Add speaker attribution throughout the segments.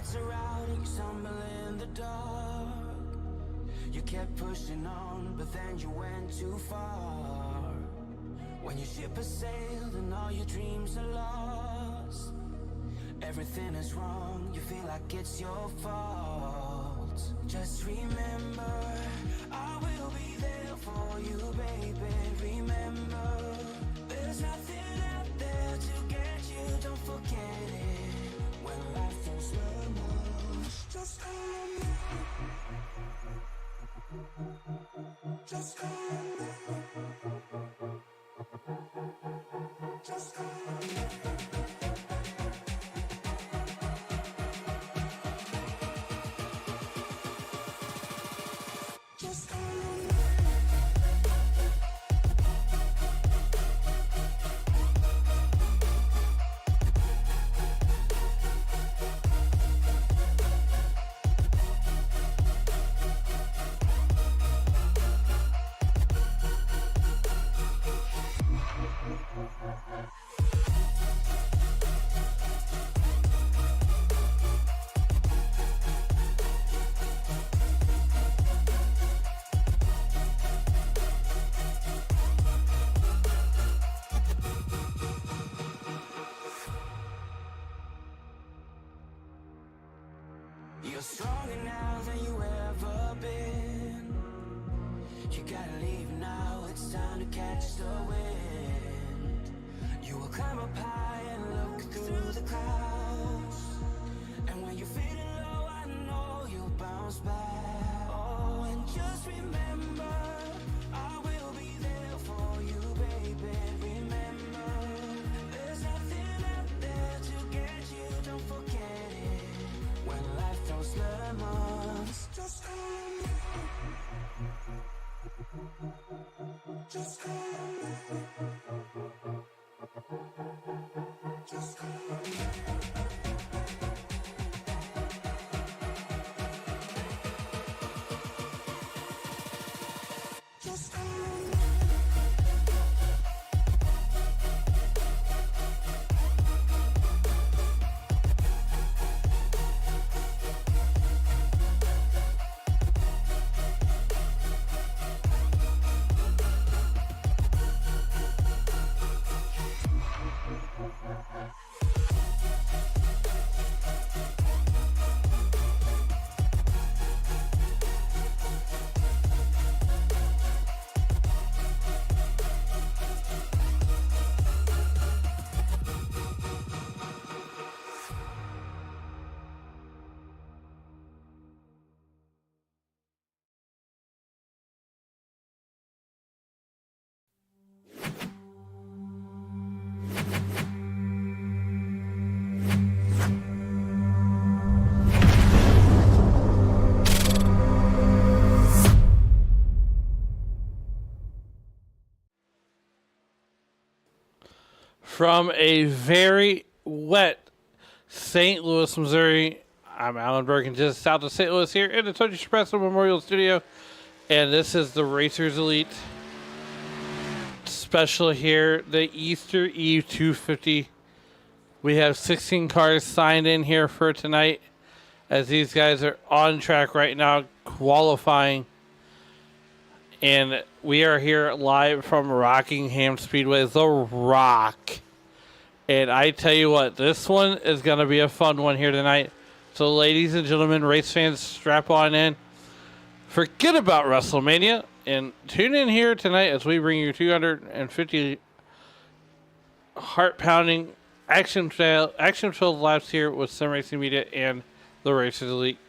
Speaker 1: lights are out and you stumble in the dark. You kept pushing on, but then you went too far. When your ship has sailed and all your dreams are lost, everything is wrong, you feel like it's your fault. Just remember, I will be there for you, baby. Remember, there's nothing out there to get you, don't forget it. When life throws lemons, just call on me. Just call on me. Just call on me. Just call on me. You're stronger now than you ever been. You gotta leave now, it's time to catch the wind. You will climb up high and look through the clouds. And when you're feeling low, I know you'll bounce back. Oh, and just remember, I will be there for you, baby. Remember, there's nothing out there to get you, don't forget it. When life throws lemons, just call on me. Just call on me. Just call on me. Just call on me.
Speaker 2: From a very wet St. Louis, Missouri, I'm Alan Bergen, just south of St. Louis here in the Tony Espresso Memorial Studio. And this is the Racers Elite special here, the Easter Eve 250. We have 16 cars signed in here for tonight, as these guys are on track right now qualifying. And we are here live from Rockingham Speedway, The Rock. And I tell you what, this one is going to be a fun one here tonight. So ladies and gentlemen, race fans, strap on in. Forget about WrestleMania and tune in here tonight as we bring you 250 heart-pounding, action-filled laps here with Sim Racing Media and the Racers Elite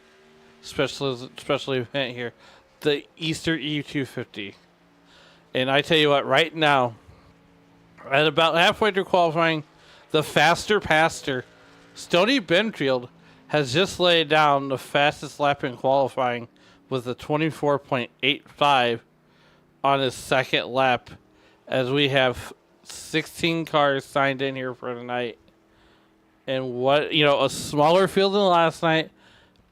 Speaker 2: special event here, the Easter Eve 250. And I tell you what, right now, at about halfway through qualifying, the faster pastor, Stoney Benfield, has just laid down the fastest lap in qualifying with a 24.85 on his second lap, as we have 16 cars signed in here for tonight. And what, a smaller field than last night,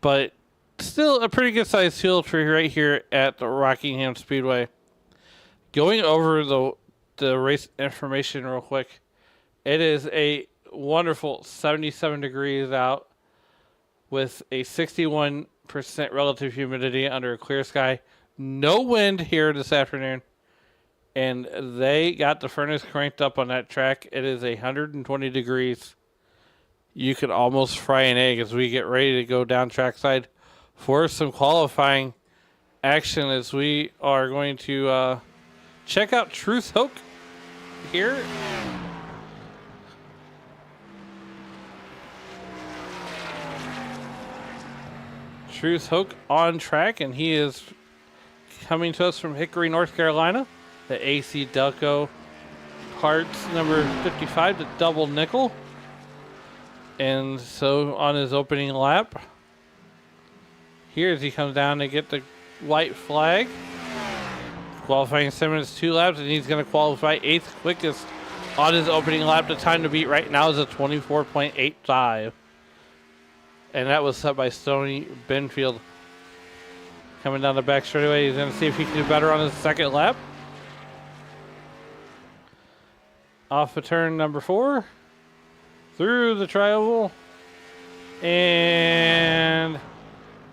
Speaker 2: but still a pretty good sized field for right here at the Rockingham Speedway. Going over the race information real quick. It is a wonderful 77 degrees out. with a 61% relative humidity under a clear sky. No wind here this afternoon. And they got the furnace cranked up on that track. It is 120 degrees. You could almost fry an egg as we get ready to go down trackside for some qualifying action, as we are going to check out Truth Hoke here. Truth Hoke on track, and he is coming to us from Hickory, North Carolina. The AC Delco parts number 55, the double nickel. And so on his opening lap, here as he comes down to get the white flag. Qualifying 7 minutes 2 laps, and he's going to qualify 8th quickest on his opening lap. The time to beat right now is a 24.85. And that was set by Stoney Benfield. Coming down the back straightaway, he's going to see if he can do better on his second lap. Off of turn number 4. Through the tri-oval. And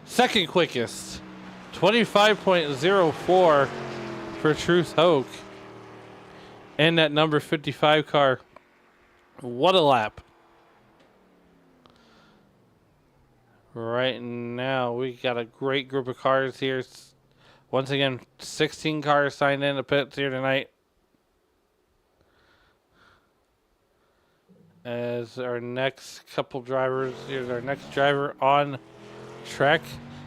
Speaker 2: second quickest. 25.04 for Truth Hoke. And that number 55 car. What a lap. Right now, we got a great group of cars here. Once again, 16 cars signed in the pits here tonight. As our next couple drivers, here's our next driver on track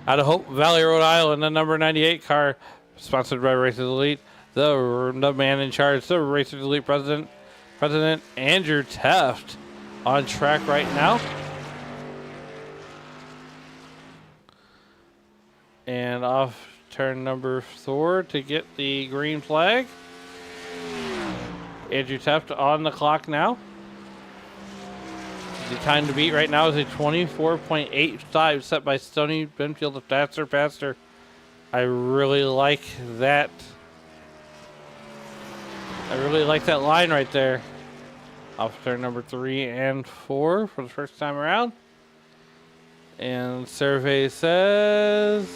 Speaker 2: out of Hope Valley, Rhode Island, the number 98 car, sponsored by Racers Elite. The man in charge, the Racers Elite President Andrew Teft, on track right now. And off turn number 4 to get the green flag. Andrew Teft on the clock now. The time to beat right now is a 24.85 set by Stoney Benfield, the faster. I really like that. I really like that line right there. Off turn number 3 and 4 for the first time around. And survey says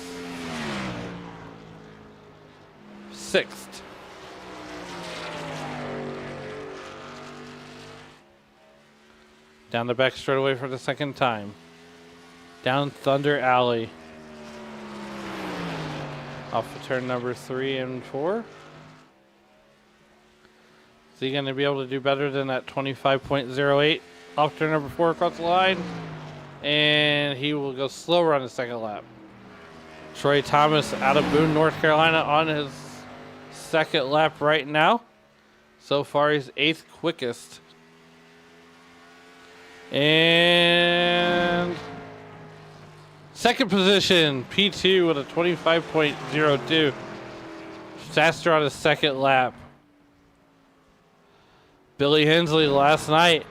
Speaker 2: 6th. Down the back straightaway for the second time. Down Thunder Alley. Off of turn number 3 and 4. Is he going to be able to do better than that 25.08? Off turn number 4 across the line. And he will go slower on the second lap. Troy Thomas out of Boone, North Carolina on his second lap right now. So far he's 8th quickest. And second position, P2 with a 25.02. Faster on his second lap. Billy Hensley last night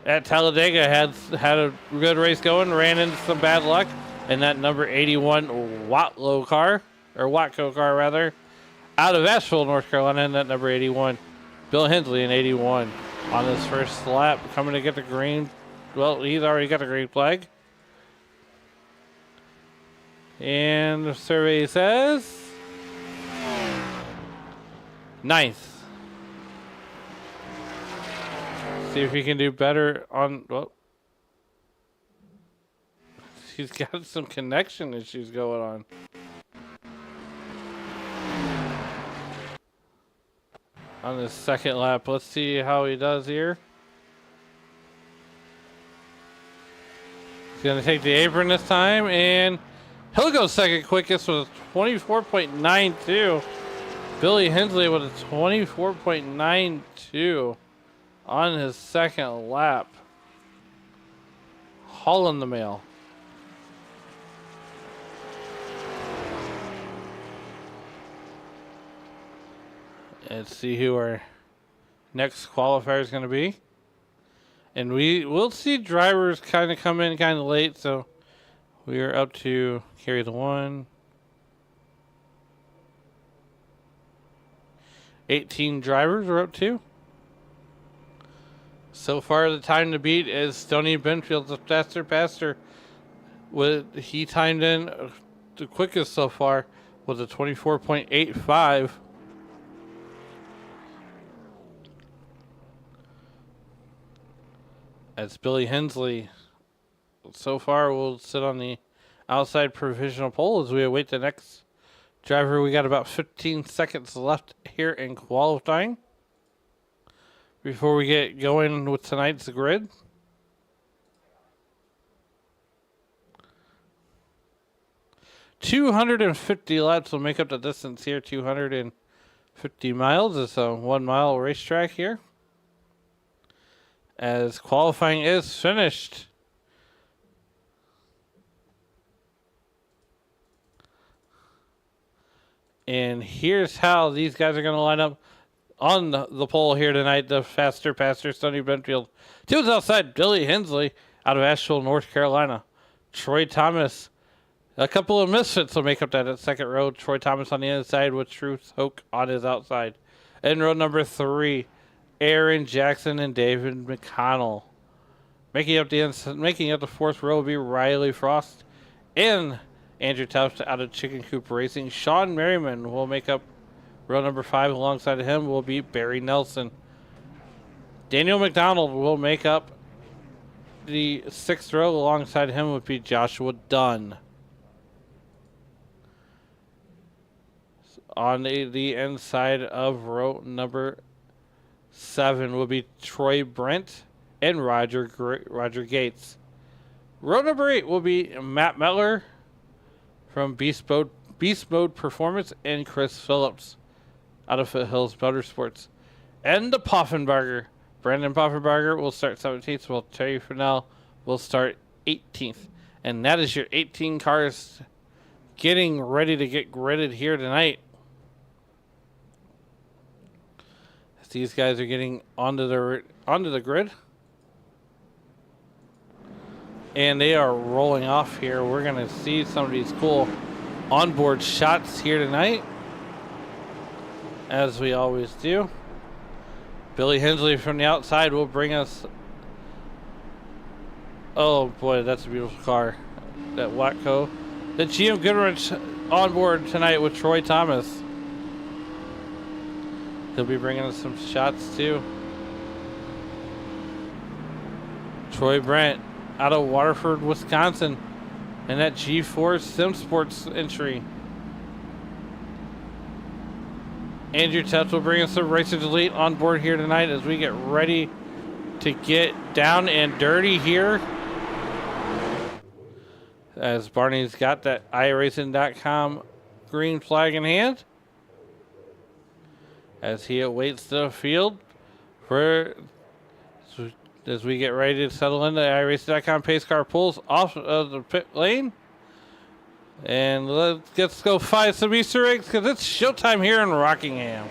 Speaker 2: at Talladega had a good race going, ran into some bad luck, and that number 81 Watco car, out of Asheville, North Carolina, and that number 81, Bill Hensley in 81 on his first lap, coming to get the green. Well, he's already got the green flag. And the survey says 9th. See if he can do better on, well, he's got some connection issues going on. On his second lap. Let's see how he does here. He's going to take the apron this time, and he'll go second quickest with a 24.92. Billy Hensley with a 24.92 on his second lap. Hauling the mail. Let's see who our next qualifier is going to be. And we will see drivers kind of come in kind of late, so we are up to carry the 1. 18 drivers are up to. So far, the time to beat is Stoney Benfield, the faster He timed in the quickest so far was a 24.85. As Billy Hensley so far will sit on the outside provisional pole as we await the next driver. We got about 15 seconds left here in qualifying before we get going with tonight's grid. $250 laps will make up the distance here. 250 miles. It's a 1 mile racetrack here. As qualifying is finished. And here's how these guys are going to line up on the pole here tonight. The faster passer, Sonny Benfield. To his outside, Billy Hensley out of Asheville, North Carolina. Troy Thomas. A couple of misfits will make up that second row. Troy Thomas on the inside with Truth Hoke on his outside. In row number 3, Aaron Jackson and David McConnell. Making up the fourth row will be Riley Frost and Andrew Tufts out of Chicken Coop Racing. Sean Merriman will make up row number 5. Alongside of him will be Barry Nelson. Daniel McDonald will make up the 6th row. Alongside him would be Joshua Dunn. On the inside of row number 7 will be Troy Brent and Roger Gates. Row number 8 will be Matt Mettler from Beast Mode Performance and Chris Phillips out of Foothills Motorsports. And the Poffenbarger. Brandon Poffenbarger will start 17th, while Terry Fennell will start 18th. And that is your 18 cars getting ready to get gridded here tonight. These guys are getting onto the grid, and they are rolling off here. We're going to see some of these cool onboard shots here tonight, as we always do. Billy Hensley from the outside will bring us. Oh boy, that's a beautiful car, that Watco. The GM Goodrich on board tonight with Troy Thomas. He'll be bringing us some shots too. Troy Brent out of Waterford, Wisconsin, and that G4 Sim Sports entry. Andrew Tufts will bring us some Racers Elite on board here tonight as we get ready to get down and dirty here. As Barney's got that iRacing.com green flag in hand, as he awaits the field as we get ready to settle into iRacing.com pace car pulls off of the pit lane. And let's go find some Easter eggs because it's showtime here in Rockingham.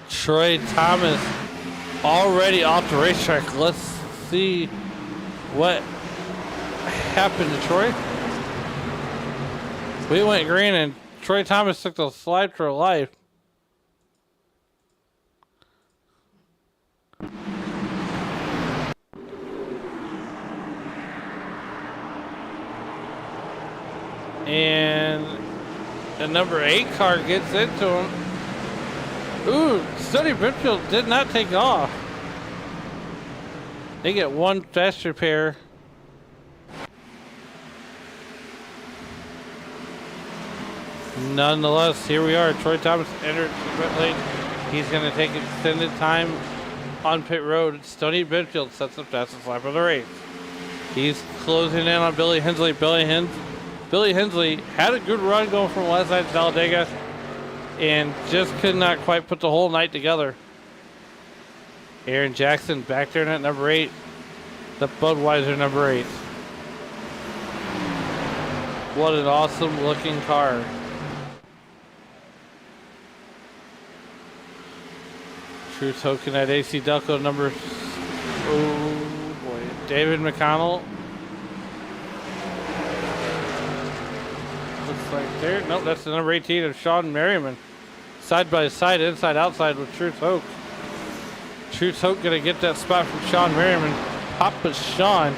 Speaker 2: Troy Thomas already off the racetrack. Let's see what happened to Troy. We went green and Troy Thomas took the slide for life. And the number 8 car gets into him. Ooh, Sonny Benfield did not take off. They get one faster pair. Nonetheless, here we are. Troy Thomas entered the pit lane. He's going to take extended time on pit road. Sonny Benfield sets the fastest lap of the race. He's closing in on Billy Hensley. Billy Hensley had a good run going from West Side to Talladega and just could not quite put the whole night together. Aaron Jackson back there in at number 8. The Budweiser number 8. What an awesome looking car. True token at AC Delco number. Oh boy. David McConnell. Looks like there. Nope, that's the number 18 of Sean Merriman. Side by side, inside outside with True Toke. True Toke gonna get that spot from Sean Merriman. Papa Sean.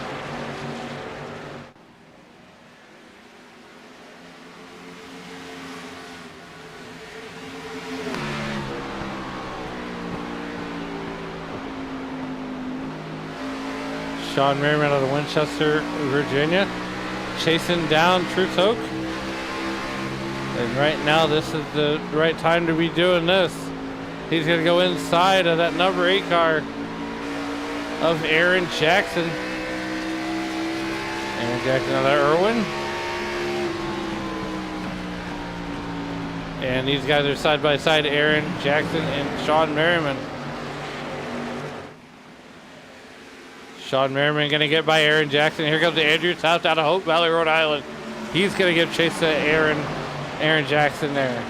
Speaker 2: Sean Merriman out of Winchester, Virginia, chasing down True Toke. And right now, this is the right time to be doing this. He's going to go inside of that number 8 car of Aaron Jackson. Aaron Jackson out of Irwin. And these guys are side by side, Aaron Jackson and Sean Merriman. Sean Merriman going to get by Aaron Jackson. Here comes Andrew South out of Hope Valley, Rhode Island. He's going to give chase to Aaron Jackson there.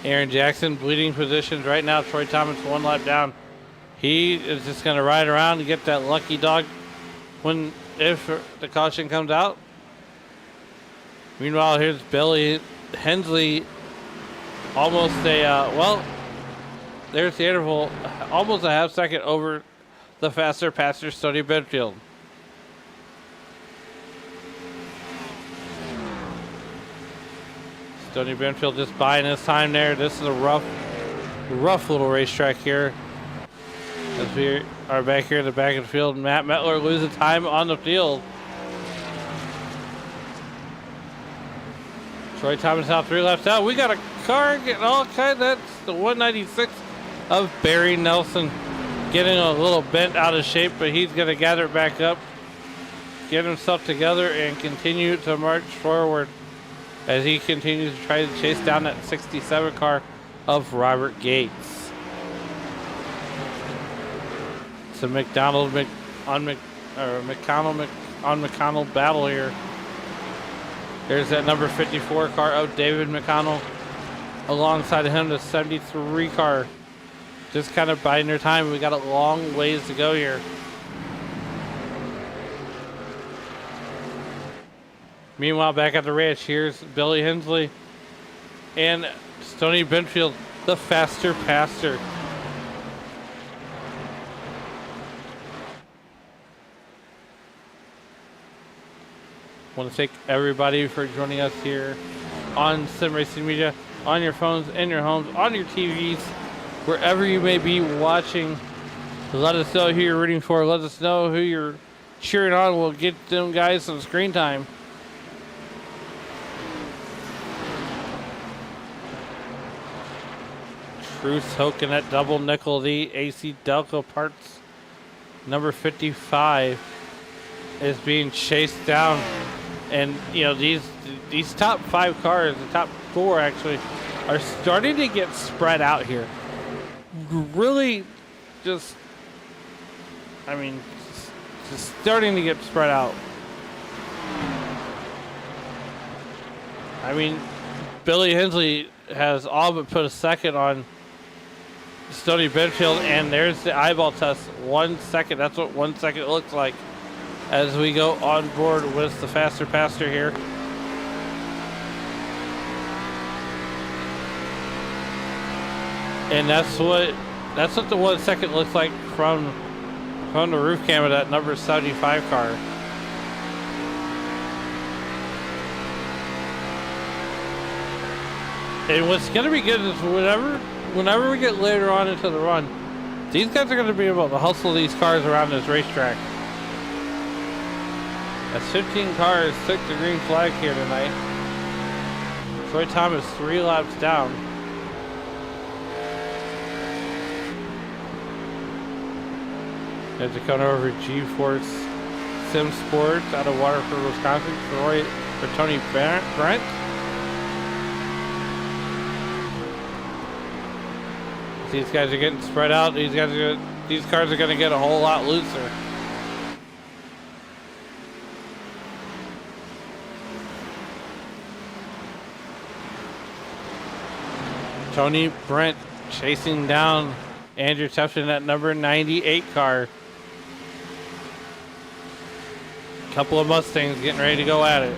Speaker 2: Aaron Jackson bleeding positions right now. Troy Thomas 1 lap down. He is just going to ride around and get that lucky dog if the caution comes out. Meanwhile, here's Billy Hensley. Almost there's the interval, almost a half second over the faster passer, Stoney Benfield. Stoney Benfield just buying his time there. This is a rough little racetrack here. As we are back here in the back of the field, Matt Metler loses time on the field. Troy Thomas out 3 laps out. We got a car getting all kinds. That's the 196 of Barry Nelson, getting a little bent out of shape, but he's going to gather it back up, get himself together, and continue to march forward as he continues to try to chase down that 67 car of Robert Gates. It's a McConnell battle here. There's that number 54 car of David McConnell. Alongside of him, the 73 car. Just kind of biding their time. We got a long ways to go here. Meanwhile, back at the ranch, here's Billy Hensley and Stoney Benfield, the faster passer. I want to thank everybody for joining us here on Sim Racing Media, on your phones, in your homes, on your TVs, wherever you may be watching. Let us know who you're rooting for. Let us know who you're cheering on. We'll get them guys some screen time. Truth Token at double nickel, the AC Delco parts. Number 55 is being chased down. And, you know, these top 5 cars, the top 4 actually, are starting to get spread out here. Really just starting to get spread out. I mean, Billy Hensley has all but put a second on Stoney Benfield, and there's the eyeball test. 1 second. That's what 1 second looks like as we go on board with the faster passer here. And that's what the 1 second looks like from the roof cam of that number 75 car. And what's going to be good is whenever we get later on into the run, these guys are going to be able to hustle these cars around this racetrack. As 15 cars took the green flag here tonight. Troy Thomas 3 laps down. As they come over G-Force Sim Sports out of Waterford, Wisconsin, for Tony Brent. These guys are getting spread out. These cars are going to get a whole lot looser. Tony Brent chasing down Andrew Tefton in that number 98 car. Couple of Mustangs getting ready to go at it.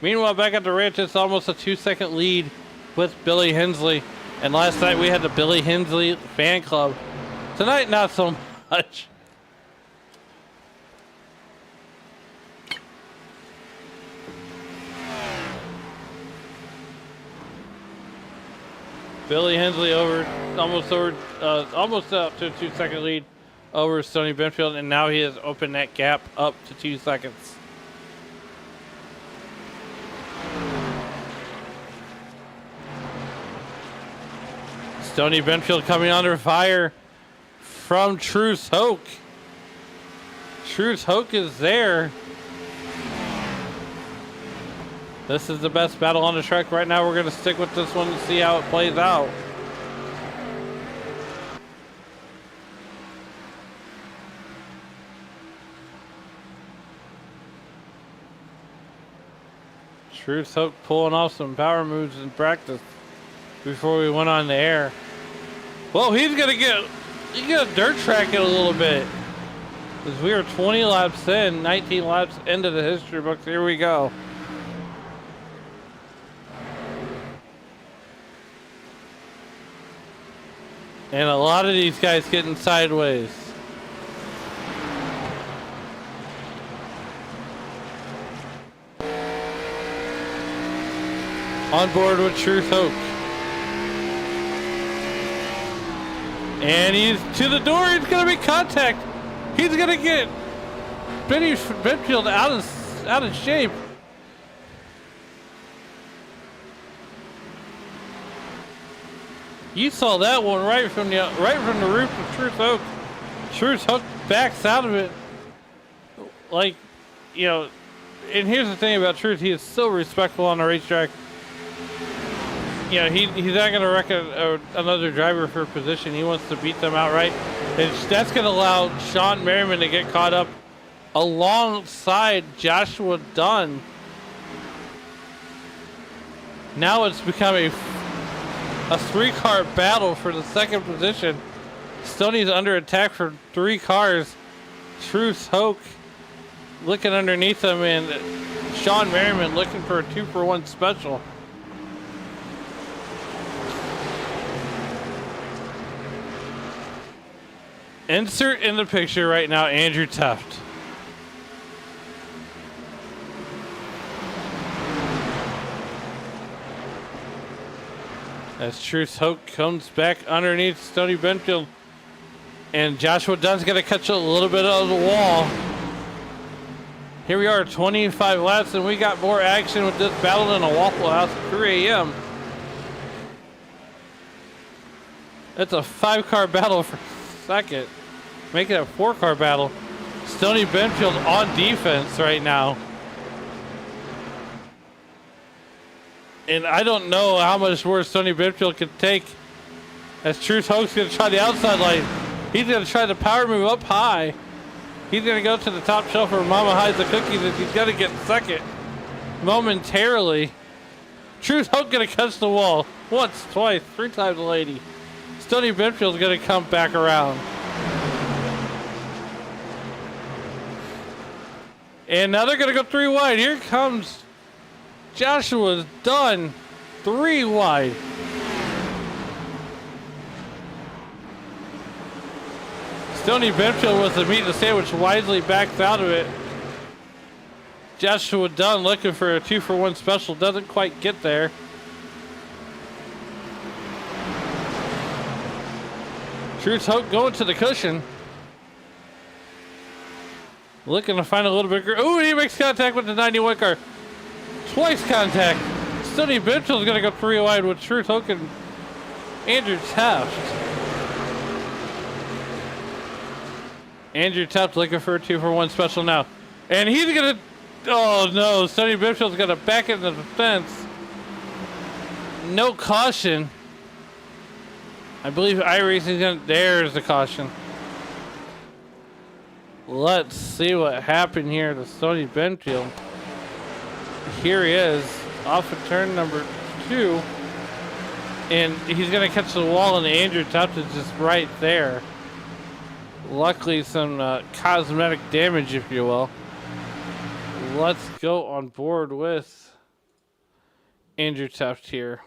Speaker 2: Meanwhile, back at the ranch, it's almost a 2-second lead with Billy Hensley. And last night we had the Billy Hensley fan club. Tonight, not so much. Billy Hensley almost up to a 2-second lead over Stoney Benfield, and now he has opened that gap up to 2 seconds. Stoney Benfield coming under fire from Truce Hoke. Truce Hoke is there. This is the best battle on the track right now. We're going to stick with this one and see how it plays out. Truce Hoke pulling off some power moves in practice before we went on the air. Well, he's going to dirt track it a little bit. As we are 20 laps in, 19 laps into the history books. Here we go. And a lot of these guys getting sideways. On board with Truce Hoke. And he's to the door. He's going to be contact. He's going to get Benny Benfield out of shape. You saw that one right from the roof of Truce Hoke. Truce Hoke backs out of it. Like, you know, and here's the thing about Truce, he is so respectful on the racetrack. You know, he's not going to wreck another driver for position. He wants to beat them outright. And that's going to allow Sean Merriman to get caught up alongside Joshua Dunn. Now it's become a 3-car battle for the second position. Stoney's under attack for 3 cars. Truce Hoke looking underneath him, and Sean Merriman looking for a 2-for-1 special. Insert in the picture right now Andrew Teft. As Truce Hoke comes back underneath Stoney Benfield. And Joshua Dunn's going to catch a little bit of the wall. Here we are, 25 laps, and we got more action with this battle than a Waffle House at 3 a.m. It's a 5-car battle for second. Making it a 4-car battle. Stoney Benfield on defense right now. And I don't know how much worse Stoney Benfield could take. As Truce Hoke's going to try the outside line. He's going to try the power move up high. He's going to go to the top shelf where Mama hides the cookies, and he's going to get second momentarily. Truce Hoke going to catch the wall once, twice, 3 times a lady. Stoney Benfield's going to come back around. And now they're going to go 3 wide. Here comes Joshua's Dunn, 3 wide. Stoney Benfield with the meat and the sandwich wisely backs out of it. Joshua Dunn looking for a 2-for-1 special, doesn't quite get there. Truce Hoke going to the cushion. Looking to find a little bit. Ooh, he makes contact with the 91 car. Twice contact. Stoney Benfield's going to go 3 wide with Truce Hoke and Andrew Teft. Andrew Teft looking for a 2-for-1 special now. And he's going to... Oh, no. Stoney Benfield's going to back into the fence. No caution. I believe iRacing's going to... There's the caution. Let's see what happened here to Stoney Benfield. here he is off of turn number 2. And he's going to catch the wall, and Andrew Tuft is just right there. Luckily, some cosmetic damage, if you will. Let's go on board with Andrew Tuft here.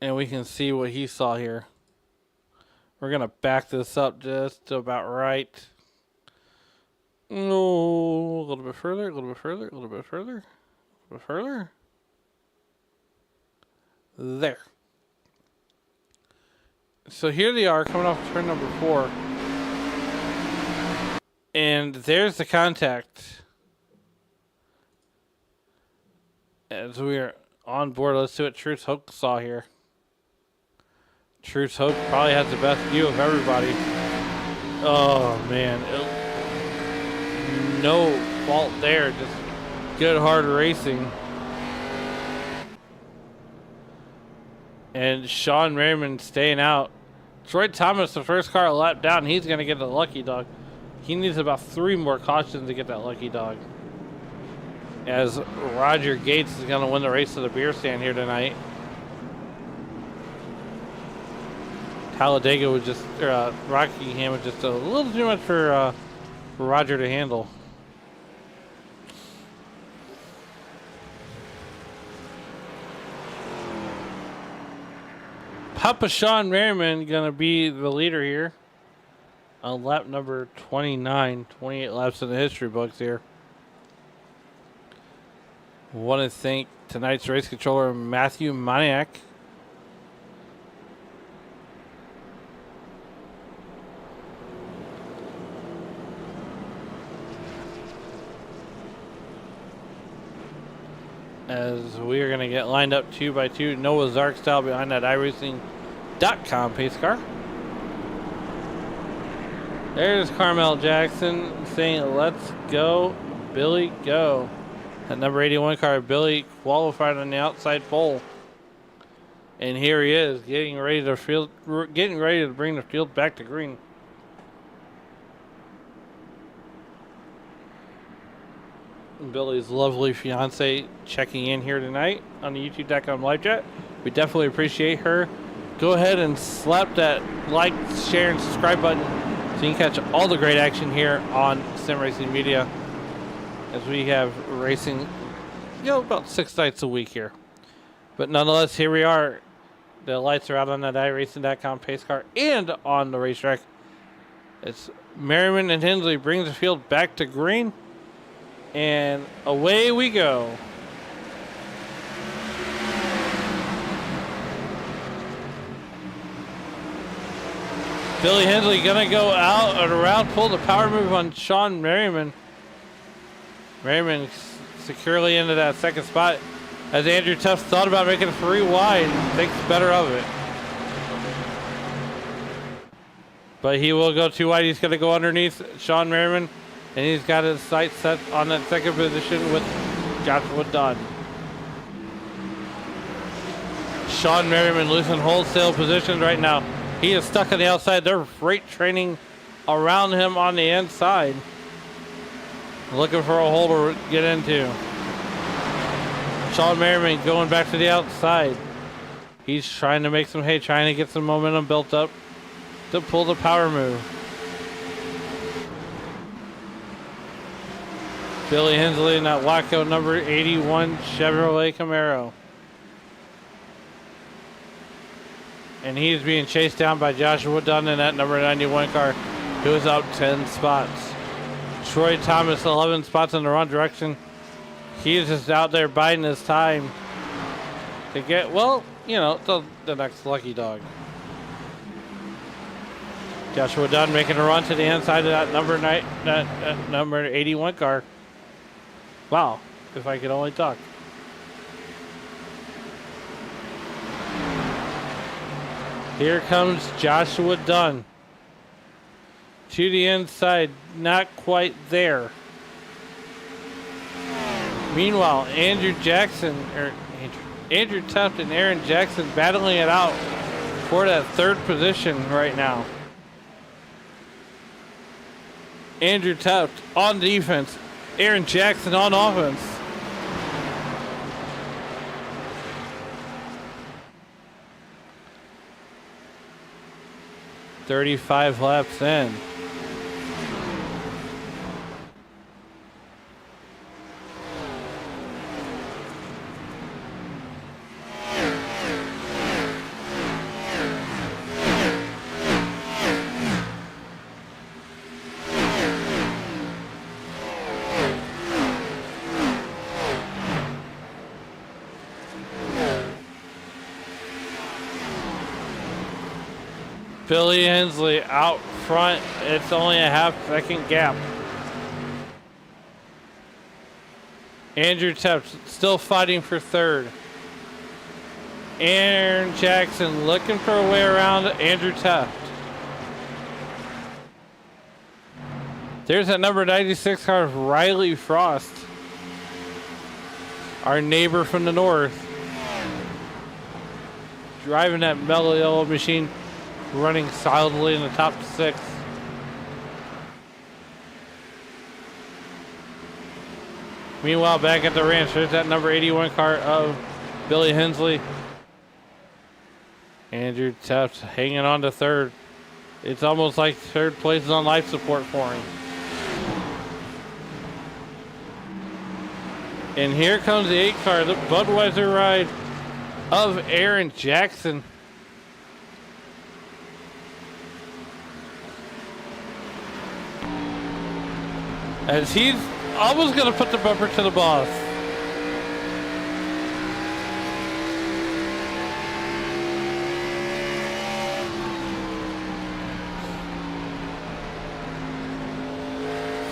Speaker 2: And we can see what he saw here. We're going to back this up just to about right. Oh, a little bit further, a little bit further, a little bit further, a little bit further. There. So here they are coming off turn number 4. And there's the contact. As we are on board, let's see what Truth Hope saw here. Truth Hope probably has the best view of everybody. Oh, man. No fault there. Just good, hard racing. And Sean Merriman staying out. Troy Thomas, the first car a lap down, he's going to get the lucky dog. He needs about 3 more cautions to get that lucky dog. As Roger Gates is going to win the race to the beer stand here tonight. Talladega was just, Rockingham was just a little too much for Roger to handle. Papa Sean Merriman going to be the leader here on lap number 29. 28 laps in the history books here. Want to thank tonight's race controller, Matthew Moniak. As we are going to get lined up 2 by 2, Noah Zark style behind that iRacing.com pace car. There's Carmel Jackson saying, "Let's go, Billy, go." That number 81 car, Billy, qualified on the outside pole. And here he is, getting ready to bring the field back to green. Billy's lovely fiance checking in here tonight on the YouTube.com live chat. We definitely appreciate her. Go ahead and slap that like, share, and subscribe button so you can catch all the great action here on Sim Racing Media, as we have racing, about 6 nights a week here. But nonetheless, here we are. The lights are out on that iRacing.com pace car and on the racetrack. It's Merriman and Hensley brings the field back to green. And away we go. Billy Hensley gonna go out and around, pull the power move on Sean Merriman. Merriman securely into that second spot as Andrew Tuft thought about making 3 wide, thinks better of it. But he will go 2 wide. He's gonna go underneath Sean Merriman. And he's got his sights set on that second position with Joshua Dunn. Sean Merriman losing wholesale positions right now. He is stuck on the outside. They're freight training around him on the inside. Looking for a hole to get into. Sean Merriman going back to the outside. He's trying to make some hay, trying to get some momentum built up to pull the power move. Billy Hensley in that Waco number 81 Chevrolet Camaro. And he's being chased down by Joshua Dunn in that number 91 car, who is out 10 spots. Troy Thomas 11 spots in the wrong direction. He's just out there biding his time to get, the next lucky dog. Joshua Dunn making a run to the inside of that number 81 car. Wow, if I could only talk. Here comes Joshua Dunn. To the inside, not quite there. Meanwhile, Andrew Tuft and Aaron Jackson battling it out for that 3rd position right now. Andrew Tuft on defense. Aaron Jackson on offense. "35 laps in." Billy Hensley out front. It's only a half-second gap. Andrew Tefts still fighting for third. Aaron Jackson looking for a way around Andrew Teft. There's that number 96 car, Riley Frost, our neighbor from the north, driving that mellow yellow machine, running solidly in the top 6. Meanwhile, back at the ranch, there's that number 81 car of Billy Hensley. Andrew Teft hanging on to third. It's almost like third place is on life support for him. And here comes the 8 car, the Budweiser ride of Aaron Jackson. As he's almost going to put the bumper to the boss.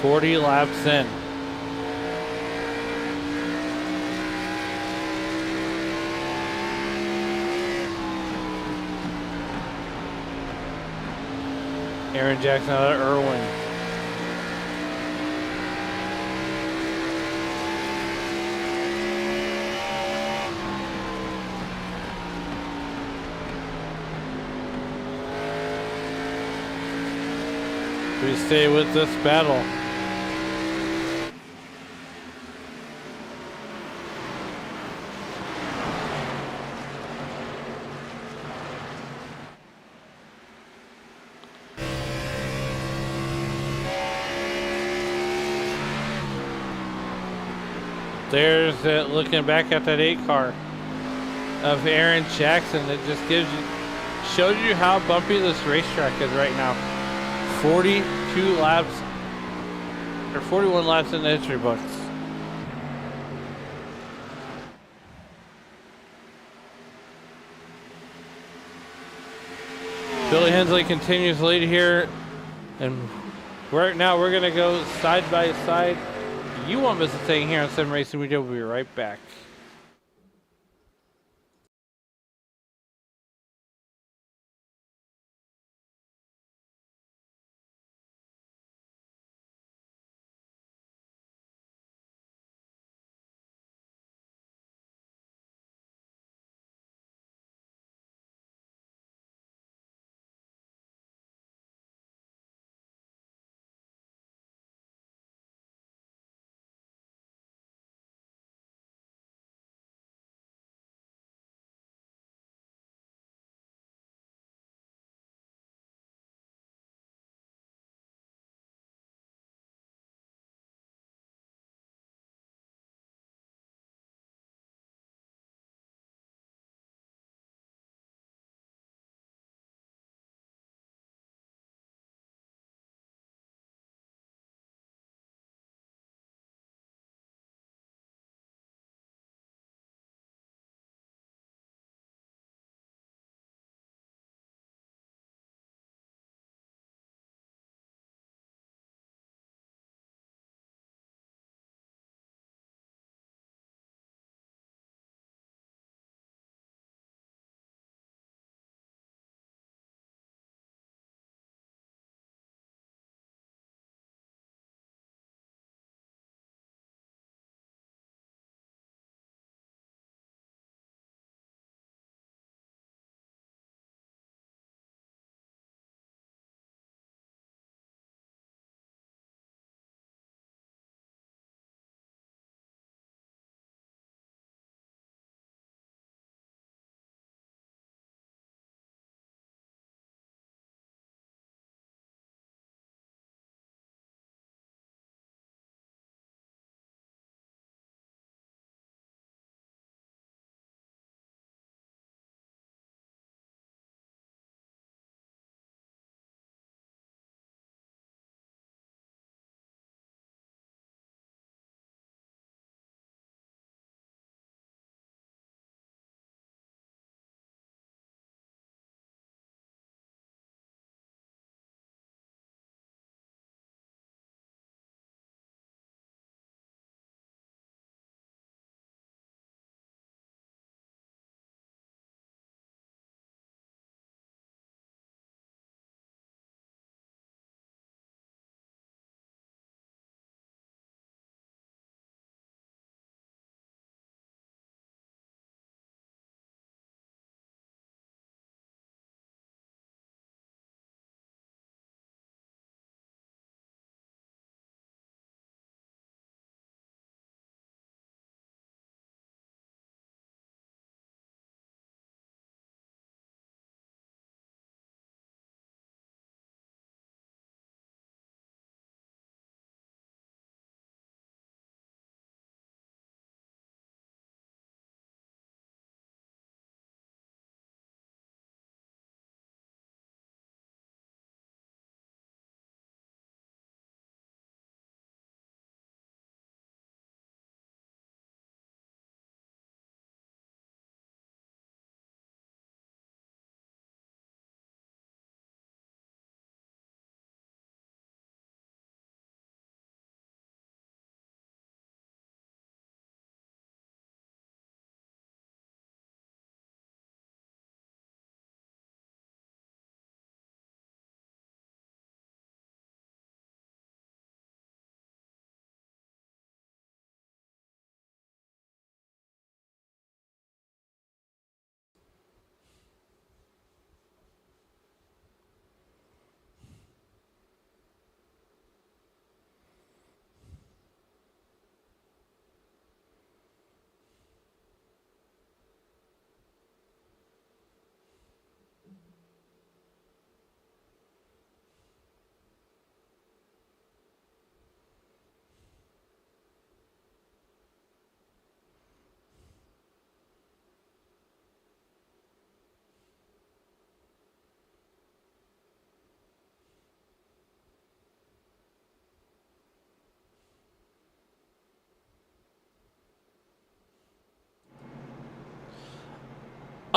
Speaker 2: "40 laps in." Aaron Jackson out of Irwin. We stay with this battle. There's that, looking back at that 8 car of Aaron Jackson. That just shows you how bumpy this racetrack is right now. 42 laps, or 41 laps in the history books. Billy Hensley continues lead here, and right now we're gonna go side by side. You won't miss a thing here on SRM Racing Media. We'll be right back.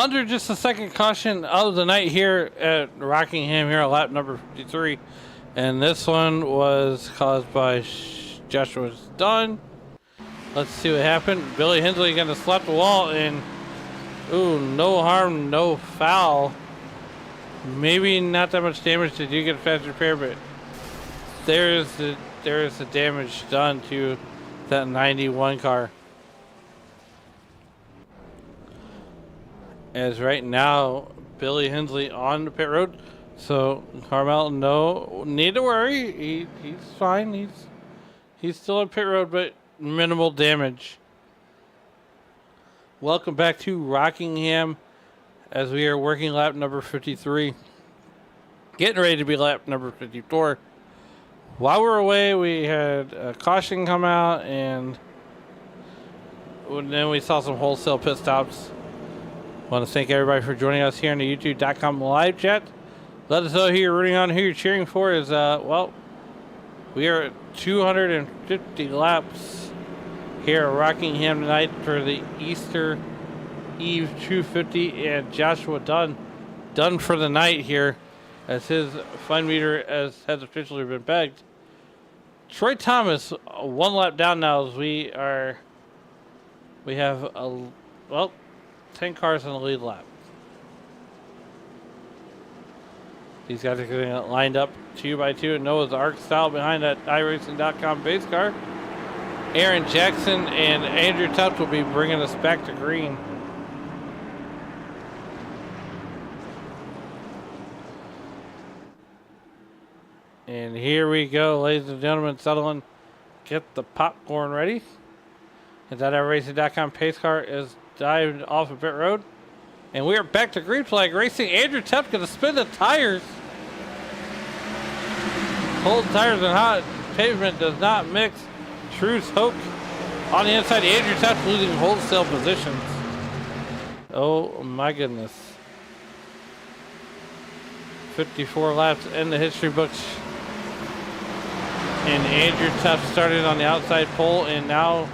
Speaker 2: Under just the second caution of the night here at Rockingham here at lap number 53. And this one was caused by Joshua Dunn. Let's see what happened. Billy Hensley going to slap the wall and, ooh, no harm, no foul. Maybe not that much damage to do get a fast repair, but there is the damage done to that 91 car. As right now, Billy Hensley on the pit road. So Carmel, no need to worry. He's fine. He's still on pit road, but minimal damage. Welcome back to Rockingham as we are working lap number 53. Getting ready to be lap number 54. While we're away, we had a caution come out, and then we saw some wholesale pit stops. I want to thank everybody for joining us here in the youtube.com live chat. Let us know who you're rooting on, who you're cheering for. Is well, we are at 250 laps here at Rockingham tonight for the Easter Eve 250, and Joshua Dunn done for the night here as his fun meter has officially been pegged. Troy Thomas, one lap down now as we have 10 cars in the lead lap. These guys are getting lined up 2 by 2 at Noah's Ark style behind that iRacing.com base car. Aaron Jackson and Andrew Tubbs will be bringing us back to green. And here we go, ladies and gentlemen. Sutherland, get the popcorn ready. And that iRacing.com pace car is dived off of pit road. And we are back to green flag racing. Andrew Tubbs going to spin the tires. Cold tires and hot pavement does not mix. Truce Hoke on the inside. Andrew Tubbs losing wholesale positions. Oh my goodness. 54 laps in the history books. And Andrew Tubbs started on the outside pole, and now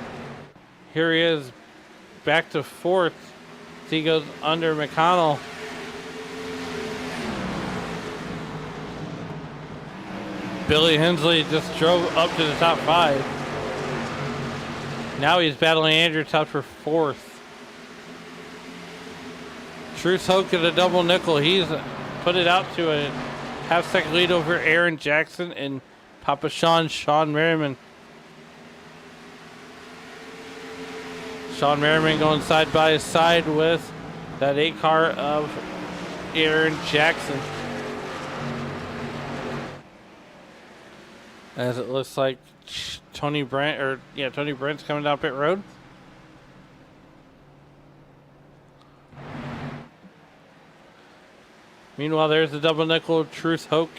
Speaker 2: here he is back to fourth. He goes under McConnell. Billy Hensley just drove up to the top 5. Now he's battling Andrew Tubbs for fourth. Truce Hoke at a double nickel. He's put it out to a half-second lead over Aaron Jackson and Papa Sean Merriman. Sean Merriman going side by side with that 8 car of Aaron Jackson. As it looks like Tony Brent's coming down pit road. Meanwhile, there's the double nickel of Truce Hoke.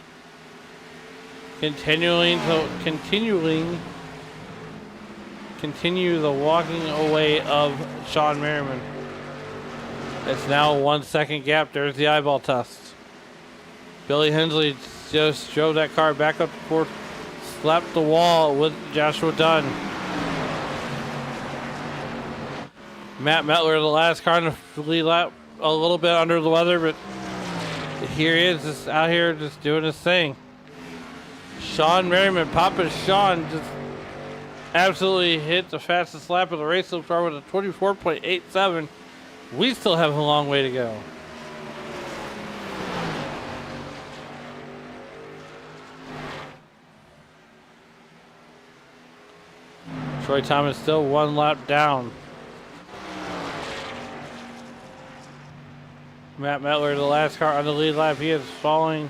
Speaker 2: Continue the walking away of Sean Merriman. It's now a 1 second gap. There's the eyeball test. Billy Hensley just drove that car back up to fourth, slapped the wall with Joshua Dunn. Matt Metler, the last car in the lead lap, a little bit under the weather, but here he is, just out here just doing his thing. Sean Merriman, Papa Sean, just absolutely hit the fastest lap of the race so far with a 24.87. We still have a long way to go. Troy Thomas still 1 lap down. Matt Metler, the last car on the lead lap, he is falling.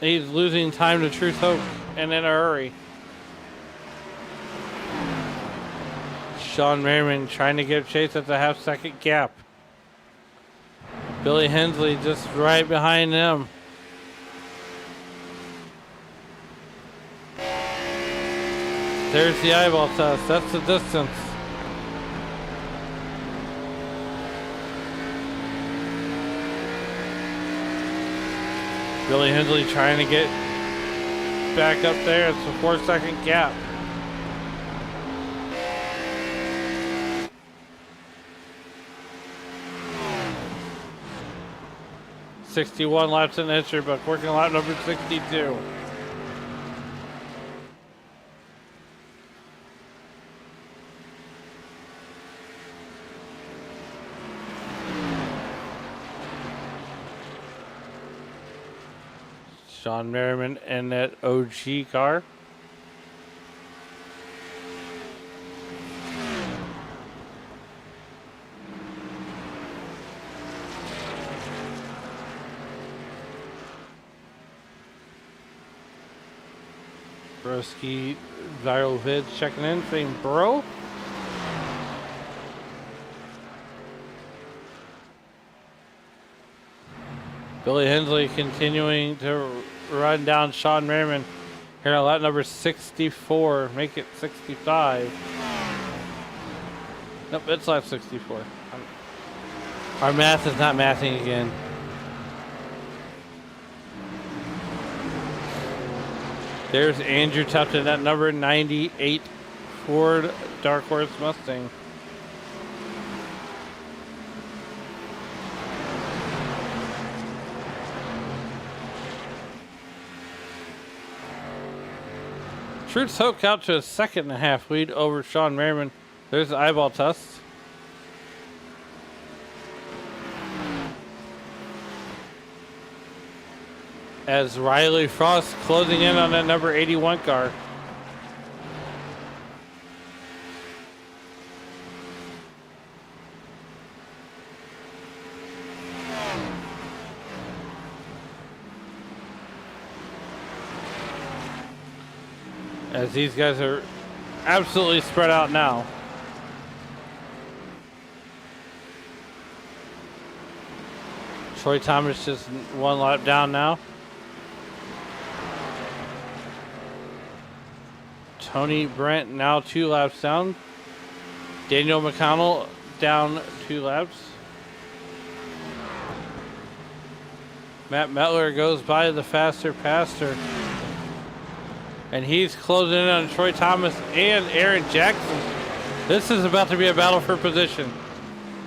Speaker 2: He's losing time to Truce Hoke and in a hurry. Sean Merriman trying to give chase at the half-second gap. Billy Hensley just right behind him. There's the eyeball test. That's the distance. Billy Hensley trying to get back up there. It's a 4 second gap. 61 laps in the history book, working lap number 62. Sean Merriman in that OG car. Broski Viral Vids checking in, saying bro. Billy Hensley continuing to run down Sean Merriman here on lap number 64. Make it 65. Nope, it's lap 64. Our math is not mathing again. There's Andrew Tufton at number 98 Ford Dark Horse Mustang. Truth Hoke out to a 2.5 lead over Sean Merriman. There's the eyeball test. As Riley Frost closing in on that number 81 car. As these guys are absolutely spread out now. Troy Thomas just one lap down now. Tony Brent now 2 laps down. Daniel McConnell down 2 laps. Matt Mettler goes by the faster pastor. And he's closing in on Troy Thomas and Aaron Jackson. This is about to be a battle for position.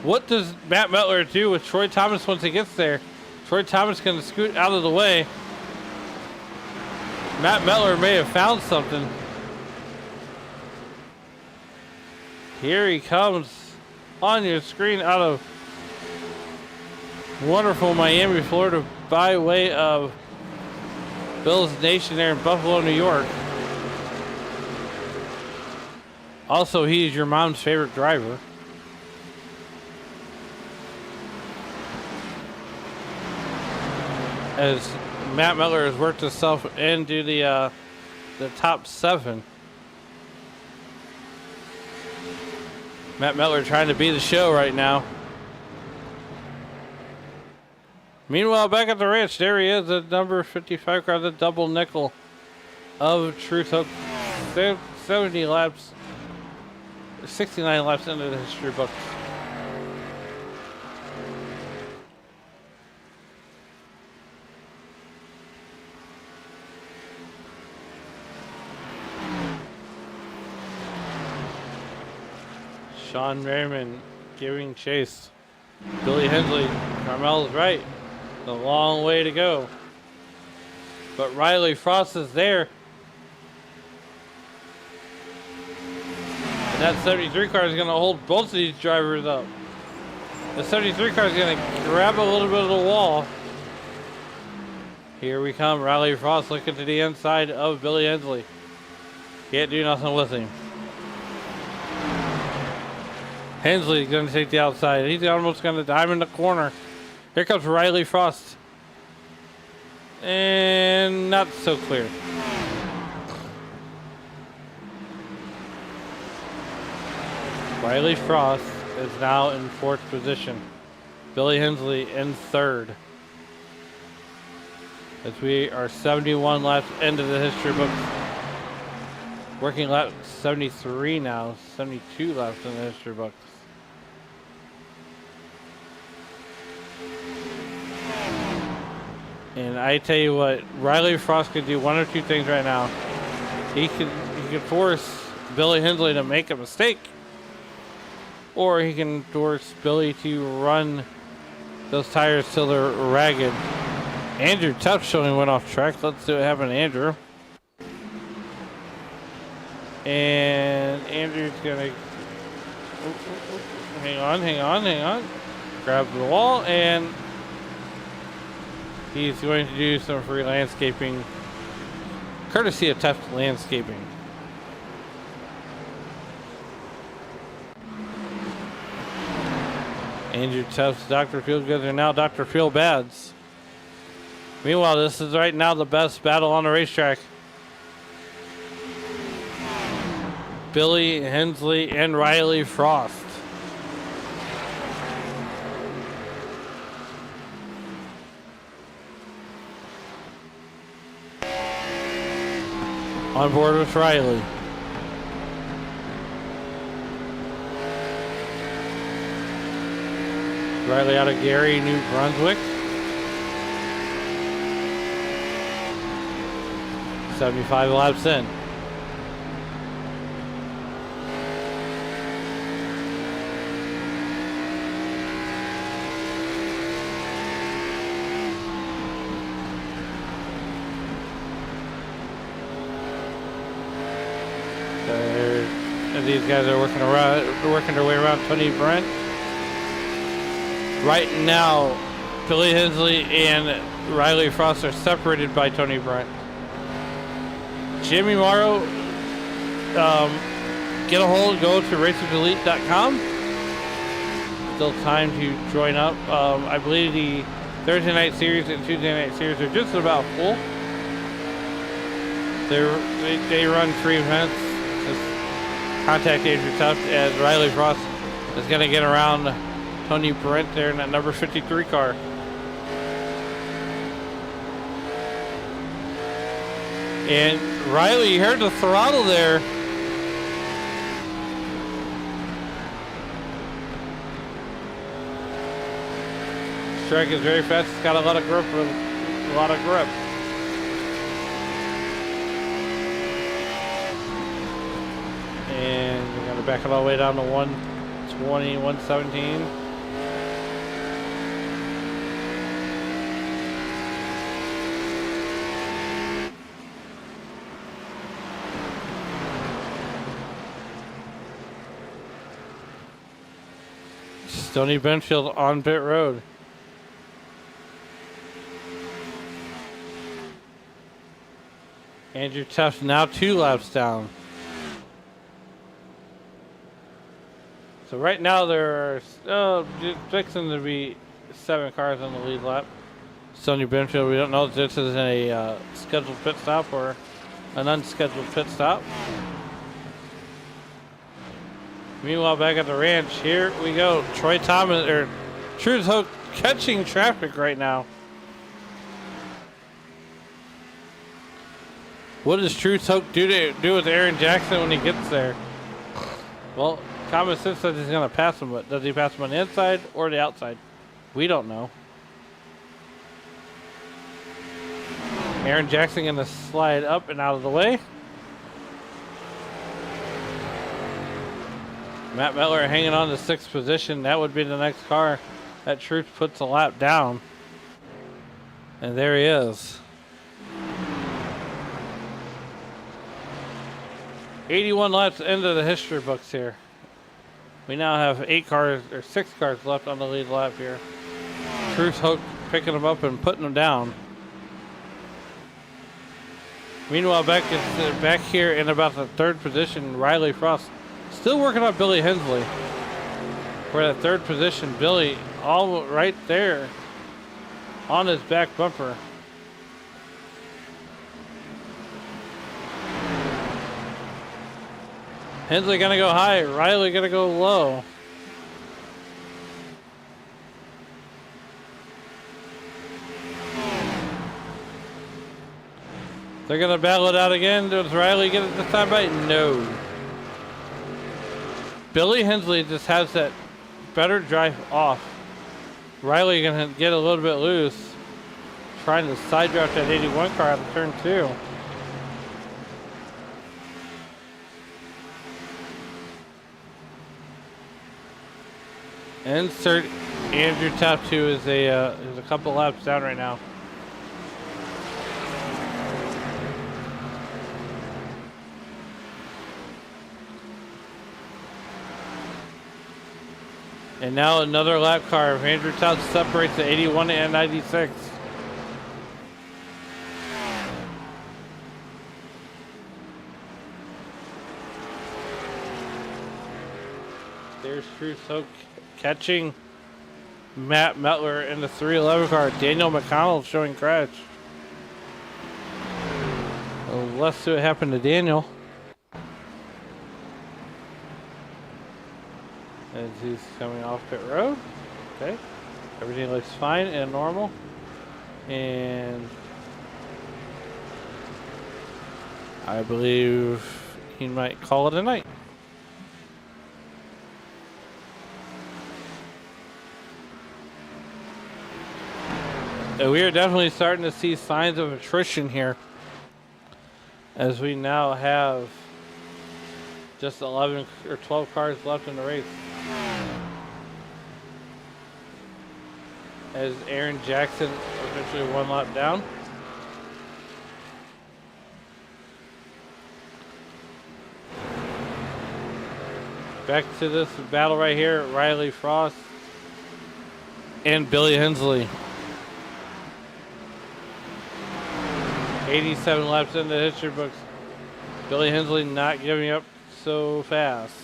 Speaker 2: What does Matt Mettler do with Troy Thomas once he gets there? Troy Thomas going to scoot out of the way. Matt Mettler may have found something. Here he comes on your screen out of wonderful Miami, Florida, by way of Bills Nation there in Buffalo, New York. Also, he is your mom's favorite driver. As Matt Mettler has worked himself into the top 7. Matt Mettler trying to be the show right now. Meanwhile, back at the ranch, there he is, the number 55 car, the double nickel of Truth Hook. 70 laps, 69 laps into the history book. Sean Merriman giving chase. Billy Hensley, Carmel's right. A long way to go. But Riley Frost is there. And that 73 car is going to hold both of these drivers up. The 73 car is going to grab a little bit of the wall. Here we come. Riley Frost looking to the inside of Billy Hensley. Can't do nothing with him. Hensley's going to take the outside. He's almost going to dive in the corner. Here comes Riley Frost. And not so clear. Riley Frost is now in 4th position. Billy Hensley in 3rd. As we are 71 laps into the history book. Working lap 73 now. 72 laps in the history books. And I tell you what, Riley Frost could do one or two things right now. He could force Billy Hensley to make a mistake, or he can force Billy to run those tires till they're ragged. Andrew Tuff showing went off track. Let's see what happened to Andrew. And Andrew's gonna hang on. Grab the wall, and he's going to do some free landscaping, courtesy of Tuff Landscaping. Andrew Tuff's Dr. Feelgoods are now Dr. Feelbads. Meanwhile, this is right now the best battle on the racetrack. Billy Hensley and Riley Frost. On board with Riley. Riley out of Gary, New Brunswick. 75 laps in. These guys are working their way around Tony Brent. Right now, Billy Hensley and Riley Frost are separated by Tony Brent. Jimmy Morrow, get a hold, go to racingelite.com. Still time to join up. I believe the Thursday night series and Tuesday night series are just about full. They run 3 events. Just contact Andrew Tuff as Riley Frost is going to get around Tony Brent there in that number 53 car. And Riley, you heard the throttle there. This track is very fast. It's got a lot of grip. And we're going to back it all the way down to 120, 117. Stony Benfield on pit road. Andrew Tuff now 2 laps down. So right now there are fixing to be 7 cars on the lead lap. Stony Benfield, we don't know if this is a scheduled pit stop or an unscheduled pit stop. Meanwhile, back at the ranch, here we go. Troy Thomas, or Truth Hook, catching traffic right now. What does Truth Hook do with Aaron Jackson when he gets there? Well, common sense says he's going to pass him, but does he pass him on the inside or the outside? We don't know. Aaron Jackson going to slide up and out of the way. Matt Mettler hanging on to 6th position. That would be the next car that Truth puts a lap down. And there he is. 81 laps into the history books here. We now have 6 cars left on the lead lap here. Truth Hook picking them up and putting them down. Meanwhile, back here in about the 3rd position, Riley Frost still working on Billy Hensley. We're at 3rd position. Billy all right there on his back bumper. Hensley gonna go high, Riley gonna go low. They're gonna battle it out again. Does Riley get it this time by? No. Billy Hensley just has that better drive off. Riley gonna get a little bit loose, trying to side draft that 81 car out of turn 2. Insert Andrew Tuft, who is a couple laps down right now. And now another lap car. Andrew Tuft separates the 81 and 96. There's Truth Hope catching Matt Metler in the 311 car. Daniel McConnell showing crash. Let's see what happened to Daniel. As he's coming off pit road. Okay. Everything looks fine and normal. And I believe he might call it a night. We are definitely starting to see signs of attrition here, as we now have just 11 or 12 cars left in the race. As Aaron Jackson officially one lap down. Back to this battle right here, Riley Frost and Billy Hensley. 87 laps into the history books. Billy Hensley not giving up so fast.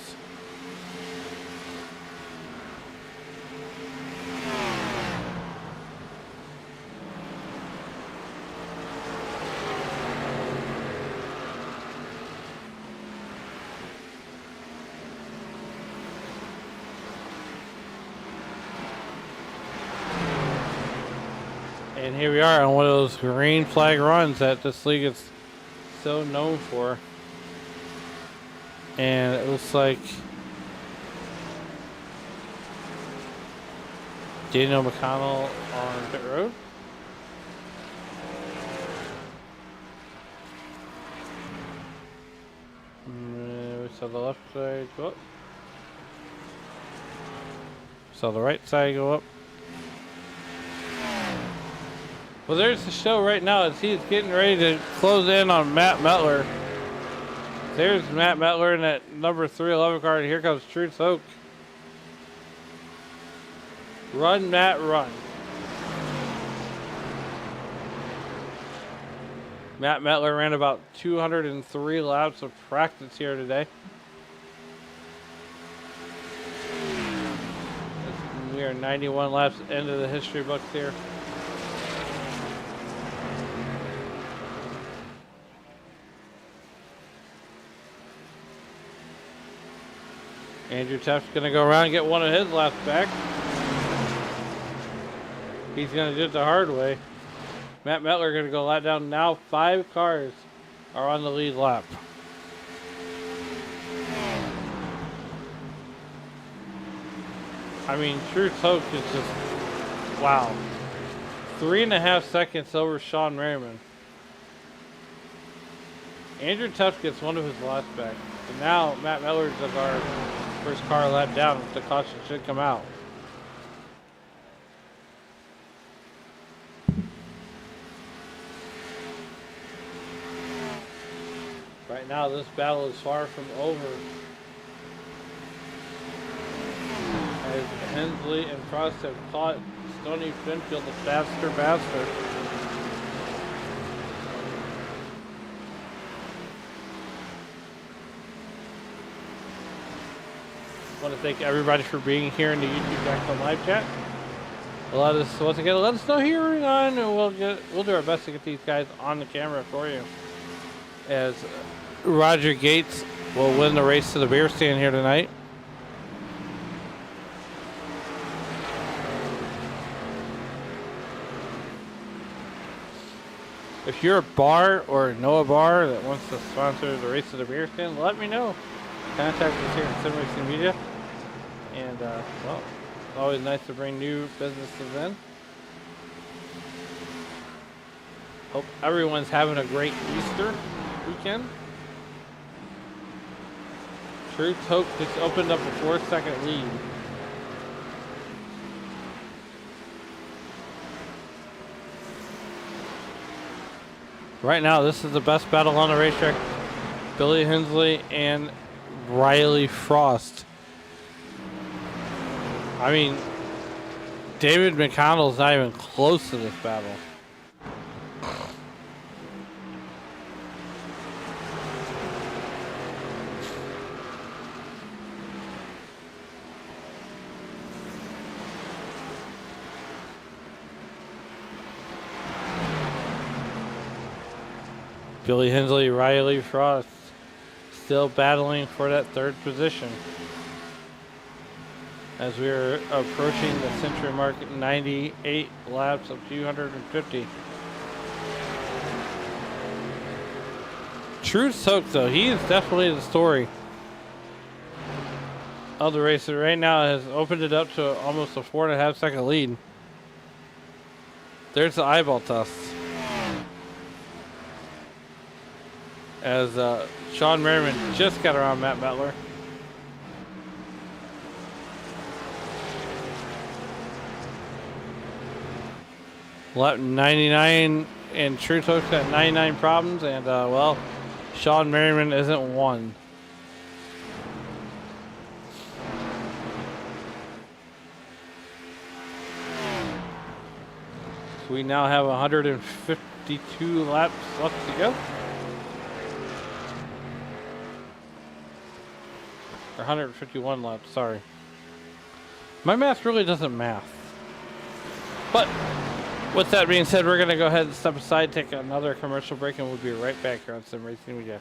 Speaker 2: And here we are on one of those green flag runs that this league is so known for. And it looks like Daniel McConnell on pit road. We saw the left side go up. Saw the right side go up. Well, there's the show right now as he's getting ready to close in on Matt Metler. There's Matt Metler in that number 311 car, and here comes Truth Oak. Run, Matt, run. Matt Metler ran about 203 laps of practice here today. We are 91 laps into the history books here. Andrew Tuft's going to go around and get one of his laps back. He's going to do it the hard way. Matt Metler going to go lap down. Now 5 cars are on the lead lap. I mean, Truth Hope is just, wow. 3.5 seconds over Sean Merriman. Andrew Tuft gets one of his laps back. And now Matt Metler does our first car lap down. The caution should come out. Right now, this battle is far from over. As Hensley and Frost have caught Stony Finfield the faster bastard. I want to thank everybody for being here in the YouTube.com live chat. Let us once again let us know here on, and we'll do our best to get these guys on the camera for you. As Roger Gates will win the race to the beer stand here tonight. If you're a bar or know a bar that wants to sponsor the race to the beer stand, let me know. Contact us here at Sim Racing Media. And, well, it's always nice to bring new businesses in. Hope everyone's having a great Easter weekend. Truth Hope just opened up a 4-second lead. Right now, this is the best battle on the racetrack. Billy Hensley and Riley Frost. I mean, David McConnell's not even close to this battle. Billy Hensley, Riley Frost still battling for that third position. As we are approaching the century mark, 98 laps of 250. True Soak, though, he is definitely the story of the race. Right now has opened it up to almost a 4.5 second lead. There's the eyeball test. As Sean Merriman just got around Matt Mettler. Lap 99 and True Soak's got 99 problems, and well, Sean Merriman isn't one. So we now have 152 laps left to go. Or 151 laps, sorry. My math really doesn't math. But with that being said, we're going to go ahead and step aside, take another commercial break, and we'll be right back here on Sim Racing Media.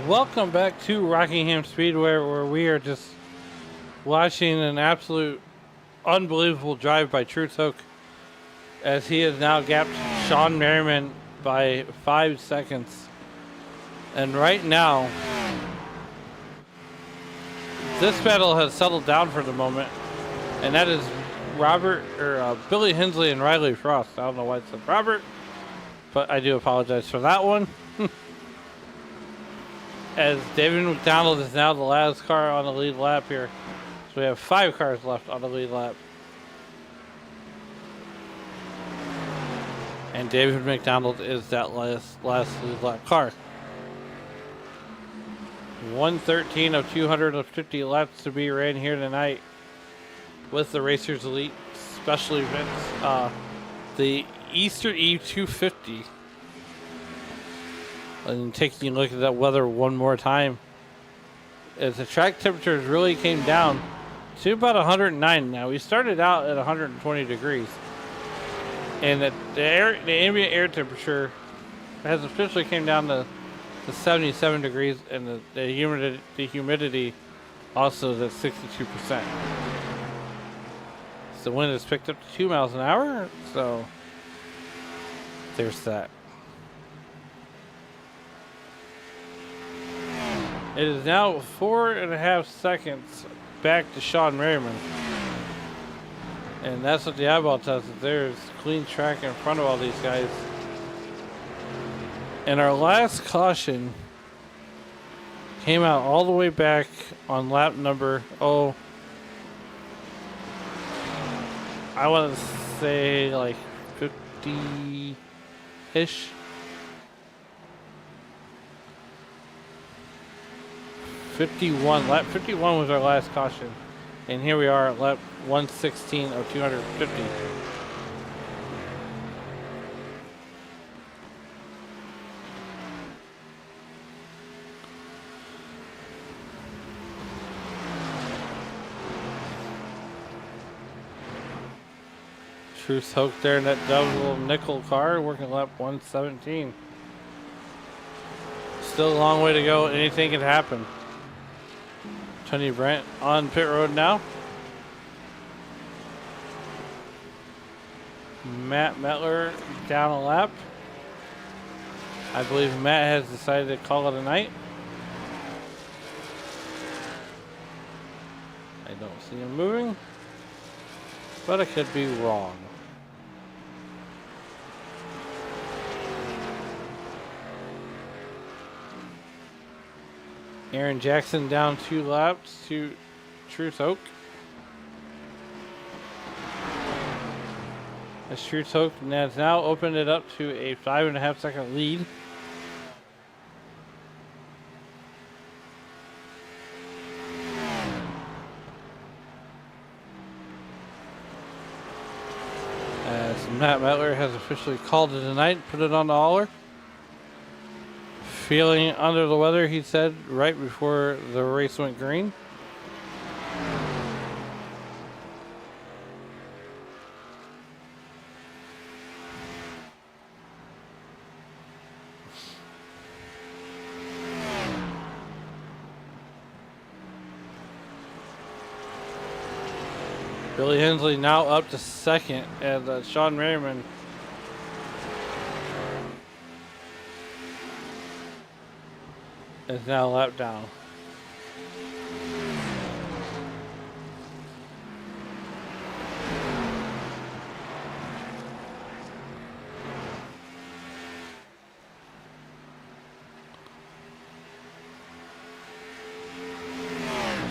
Speaker 2: Welcome back to Rockingham Speedway, where we are just watching an absolute unbelievable drive by Truth Hook, as he has now gapped Sean Merriman by 5 seconds. And right now, this battle has settled down for the moment, and that is Billy Hensley and Riley Frost. I don't know why it said Robert, but I do apologize for that one. As David McDonald is now the last car on the lead lap here. So we have 5 cars left on the lead lap. And David McDonald is that last lead lap car. 113 of 250 laps to be ran here tonight with the Racers Elite special events. The Easter Eve 250. And taking a look at that weather one more time, as the track temperatures really came down to about 109. Now we started out at 120 degrees, and the ambient air temperature has officially came down to 77 degrees, and the humidity also is at 62%. So the wind has picked up to 2 miles an hour. So there's that. It is now 4.5 seconds back to Sean Merriman. And that's what the eyeball tells us. There's clean track in front of all these guys. And our last caution came out all the way back on lap number, I want to say like 50-ish. 51. Lap 51 was our last caution. And here we are at lap 116 of 250. Truth Hook there in that double nickel car, working lap 117. Still a long way to go. Anything can happen. Tony Brent on pit road now. Matt Metler down a lap. I believe Matt has decided to call it a night. I don't see him moving, but I could be wrong. Aaron Jackson down 2 laps to Truth Hook. As Truth Hook has now opened it up to a 5.5 second lead. As Matt Metler has officially called it a night, put it on the hauler. Feeling under the weather, he said, right before the race went green. Billy Hensley now up to second, and Sean Merriman is now a lap down.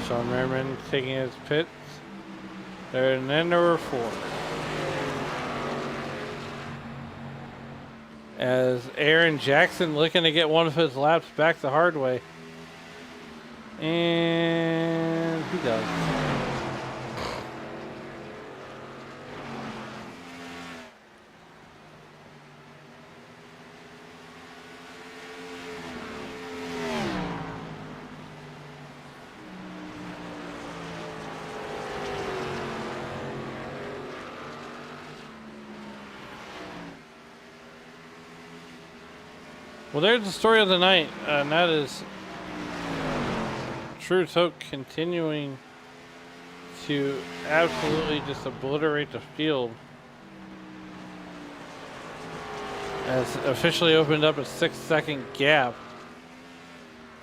Speaker 2: Sean Merriman taking his pits. There, and then there were 4. As Aaron Jackson looking to get one of his laps back the hard way. And he does. Well, there's the story of the night, and that is Truth Hope continuing to absolutely just obliterate the field. Has officially opened up a 6-second gap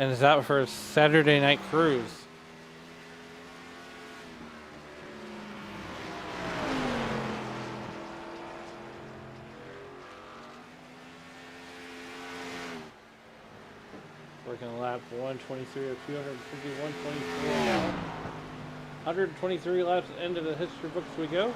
Speaker 2: and is out for a Saturday night cruise. Working lap 123 of 250, 124 now. 123 laps into the history books we go.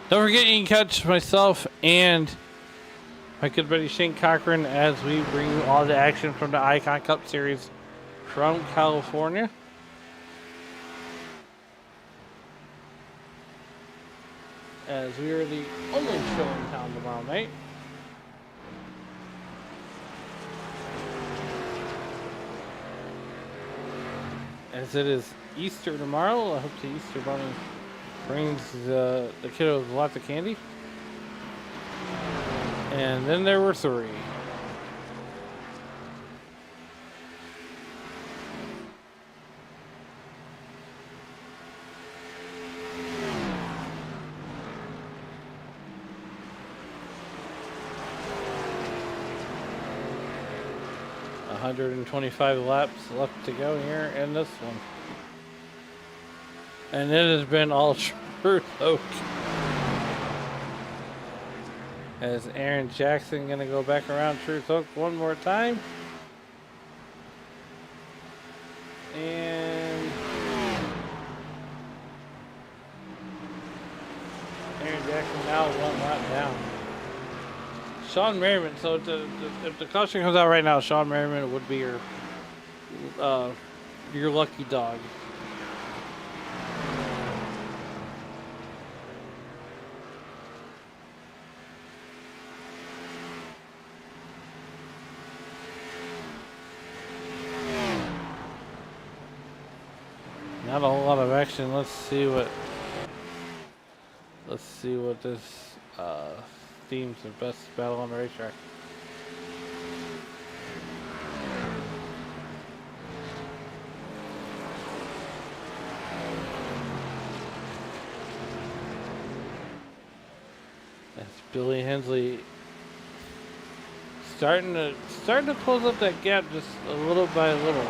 Speaker 2: Don't forget you can catch myself and my good buddy Shane Cochran as we bring you all the action from the Icon Cup Series from California. As we are the only show in town tomorrow night. As it is Easter tomorrow, I hope the Easter Bunny brings the kiddos lots of candy. And then there were 3. $125 laps left to go here in this one. And it has been all Truth Oak. As Aaron Jackson going to go back around Truth Oak one more time. And Aaron Jackson now 1 lap down. Sean Merriman, so if the caution comes out right now, Sean Merriman would be your lucky dog. Not a whole lot of action. Let's see what this themes the best battle on the racetrack. That's Billy Hensley starting to close up that gap just a little by little.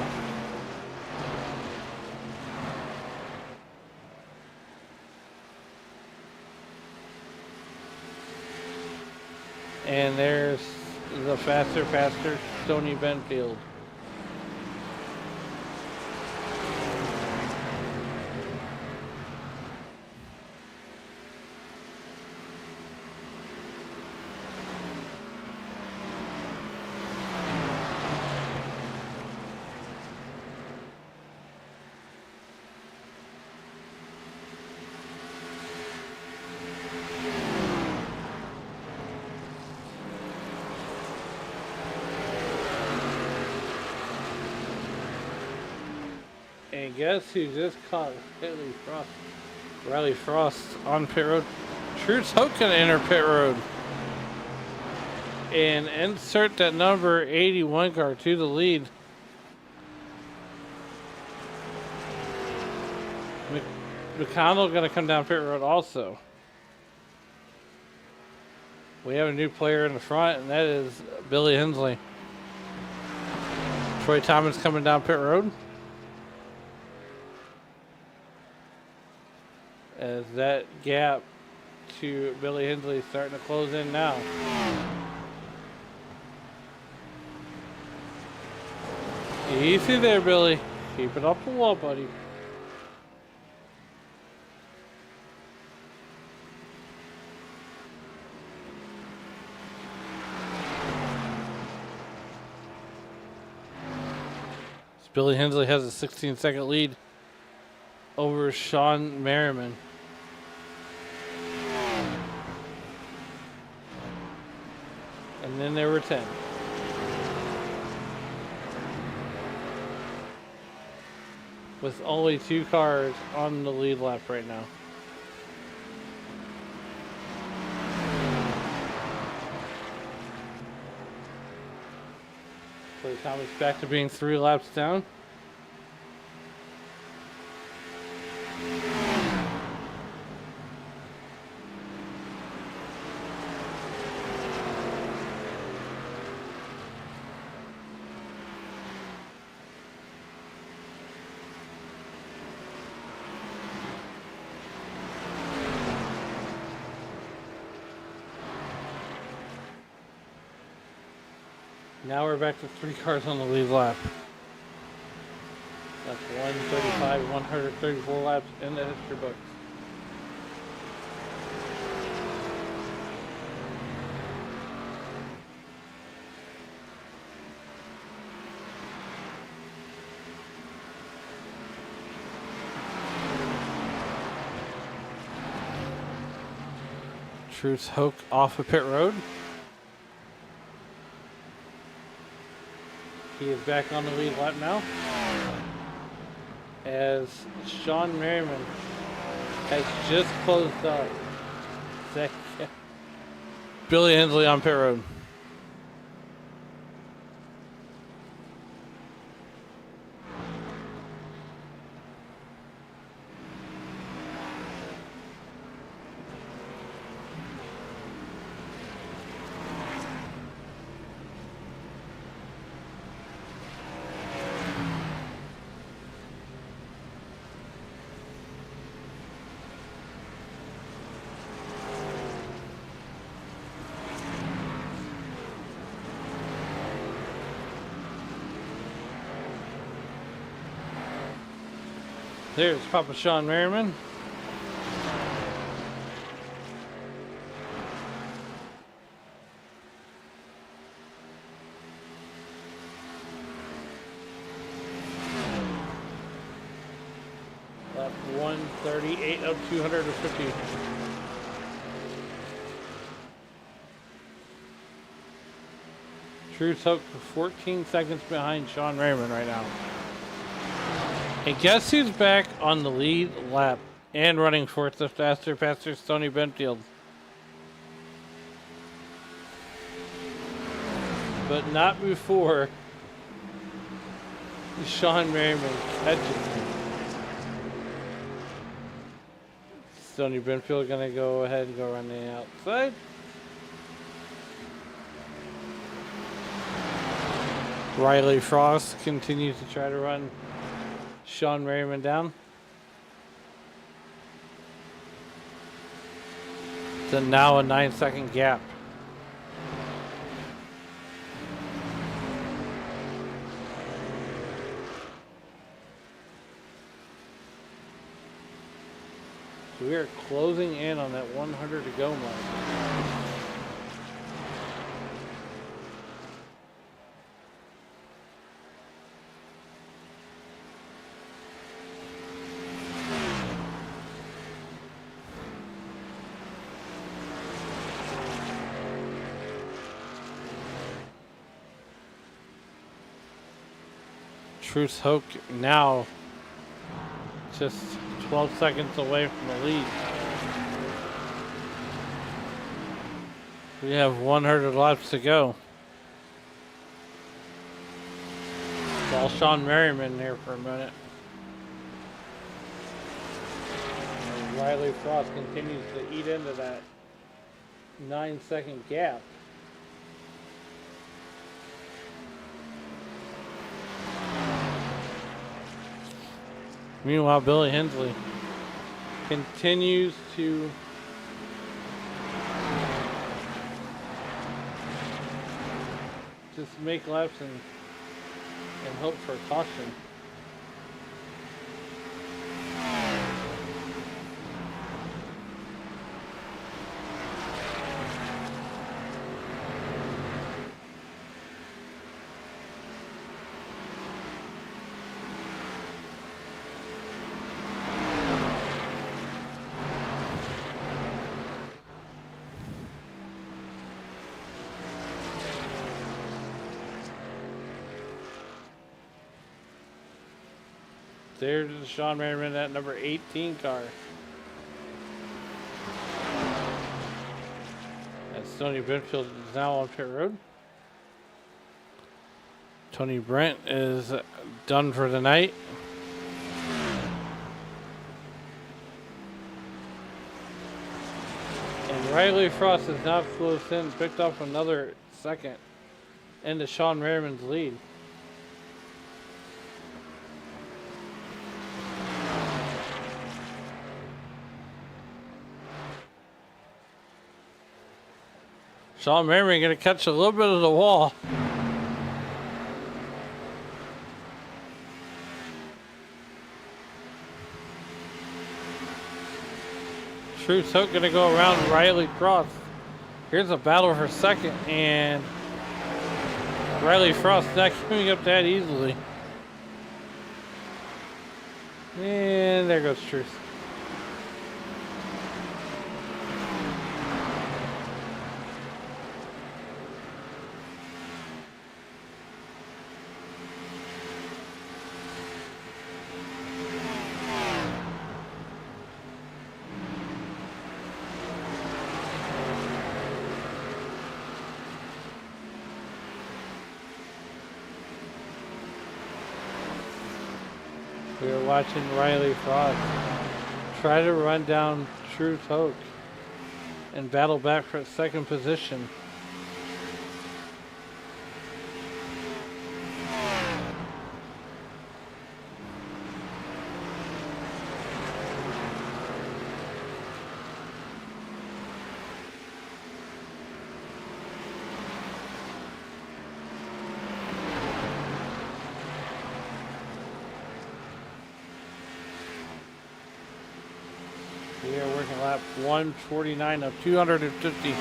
Speaker 2: And there's the faster Stony Benfield. And guess who just caught Riley Frost on pit road? Truth Hope can enter pit road. And insert that number 81 car to the lead. McConnell going to come down pit road also. We have a new player in the front, and that is Billy Hensley. Troy Thomas coming down pit road. As that gap to Billy Hensley is starting to close in now. Easy there, Billy. Keep it off the wall, buddy. Billy Hensley has a 16-second lead over Sean Merriman. And then there were 10. With only 2 cars on the lead lap right now. So Thomas back to being 3 laps down. Now we're back to 3 cars on the lead lap. That's 135, 134 laps in the history books. Truce Hoke off of pit road. He is back on the lead lap now, as Sean Merriman has just closed up. Billy Hensley on pit road. There's Papa Sean Merriman. Lap 138 of 250. Truce Hoke 14 seconds behind Sean Merriman right now. And guess who's back on the lead lap and running fourth the faster Stoney Benfield. But not before Sean Merriman catches him. Stoney Benfield gonna go ahead and go run the outside. Riley Frost continues to try to run Sean Merriman down. So now a 9-second gap. So we are closing in on that 100 to go mark. Truce Hoke now just 12 seconds away from the lead. We have 100 laps to go. It's all Sean Merriman there for a minute. And Riley Frost continues to eat into that 9-second gap. Meanwhile, Billy Hensley continues to just make laps and hope for caution. There's Sean Merriman at number 18 car. And Stoney Benfield is now on pit road. Tony Brent is done for the night. And Riley Frost is now close in, picked up another second into Sean Merriman's lead. Sean Merriman going to catch a little bit of the wall. Truth Hook going to go around Riley Frost. Here's a battle for second, and Riley Frost not giving up that easily. And there goes Truth. We are watching Riley Frost try to run down Truth Hoke and battle back for second position. We are working lap 149 of 250.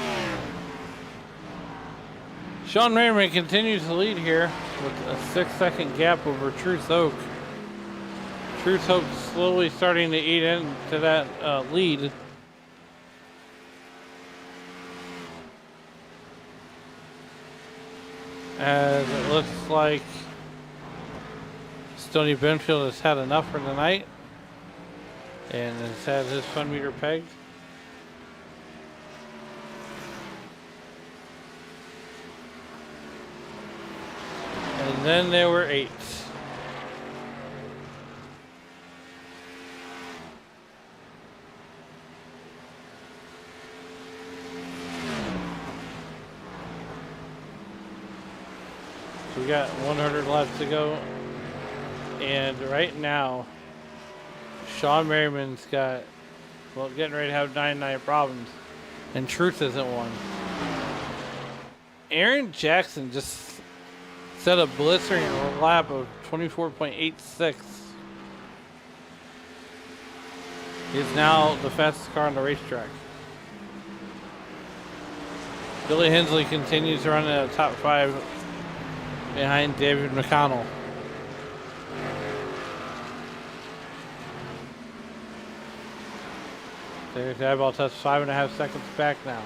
Speaker 2: Sean Merriman continues to lead here with a 6-second gap over Truth Oak. Truth Oak slowly starting to eat into that lead. As it looks like Stoney Benfield has had enough for the night and has had his fun meter pegged. And then there were 8. So we got 100 left to go. And right now, Sean Merriman's got, well, getting ready to have 99 problems. And Truth isn't one. Aaron Jackson just set a blistering lap of 24.86. He's now the fastest car on the racetrack. Billy Hensley continues to run in the top 5 behind David McConnell. There's Eyeball Test, 5.5 seconds back now.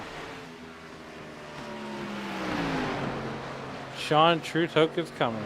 Speaker 2: Sean Truth Hook is coming.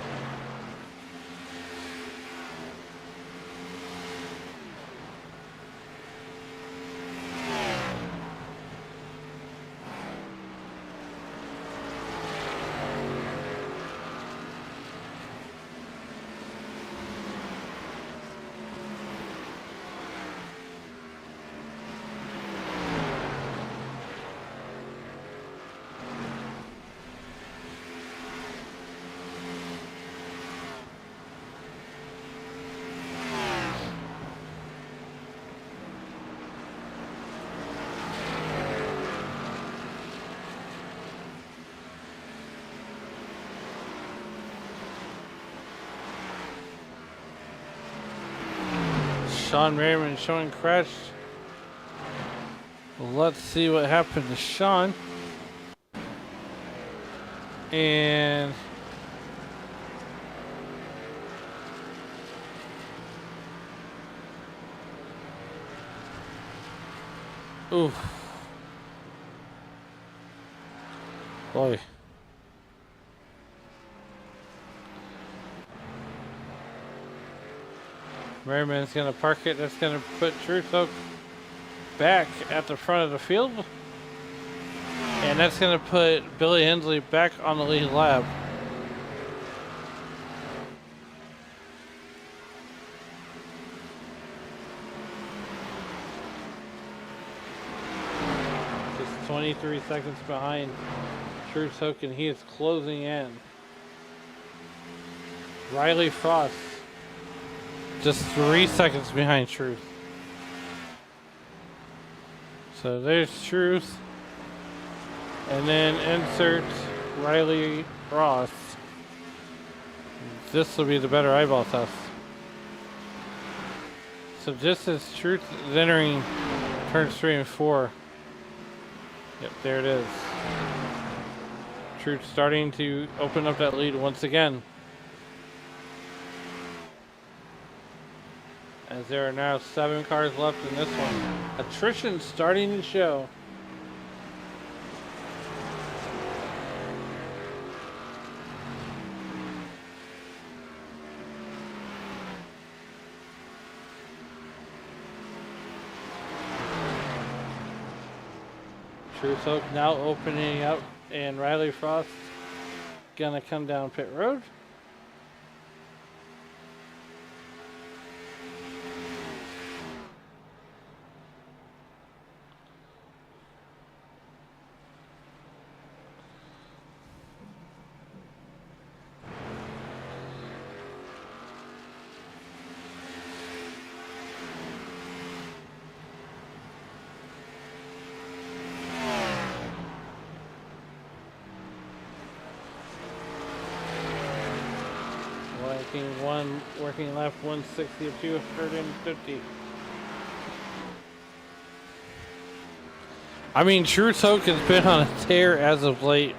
Speaker 2: Sean Merriman showing crash. Let's see what happened to Sean. And oof. Boy. Merriman's going to park it. That's going to put Truth Oak back at the front of the field. And that's going to put Billy Hensley back on the lead lap. 23 seconds behind Truth Token. He is closing in. Riley Frost just 3 seconds behind Truth. So there's Truth. And then insert Riley Frost. This will be the better eyeball test. So just as Truth is entering turns 3 and 4. Yep, there it is. Truth starting to open up that lead once again. As there are now 7 cars left in this one. Attrition starting to show. Truth Hope now opening up, and Riley Frost gonna come down pit road. Working left 160 of 250. I mean, Truth Hoke has been on a tear as of late.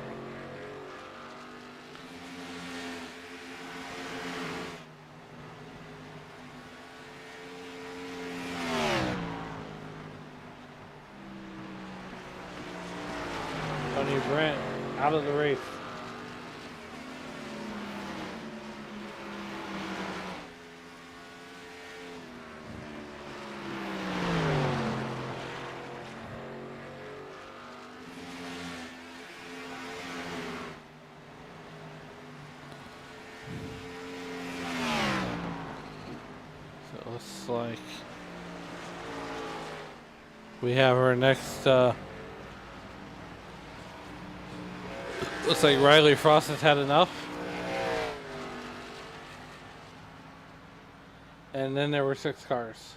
Speaker 2: Tony Brent out of the race. Looks like we have our next looks like Riley Frost has had enough. And then there were 6 cars.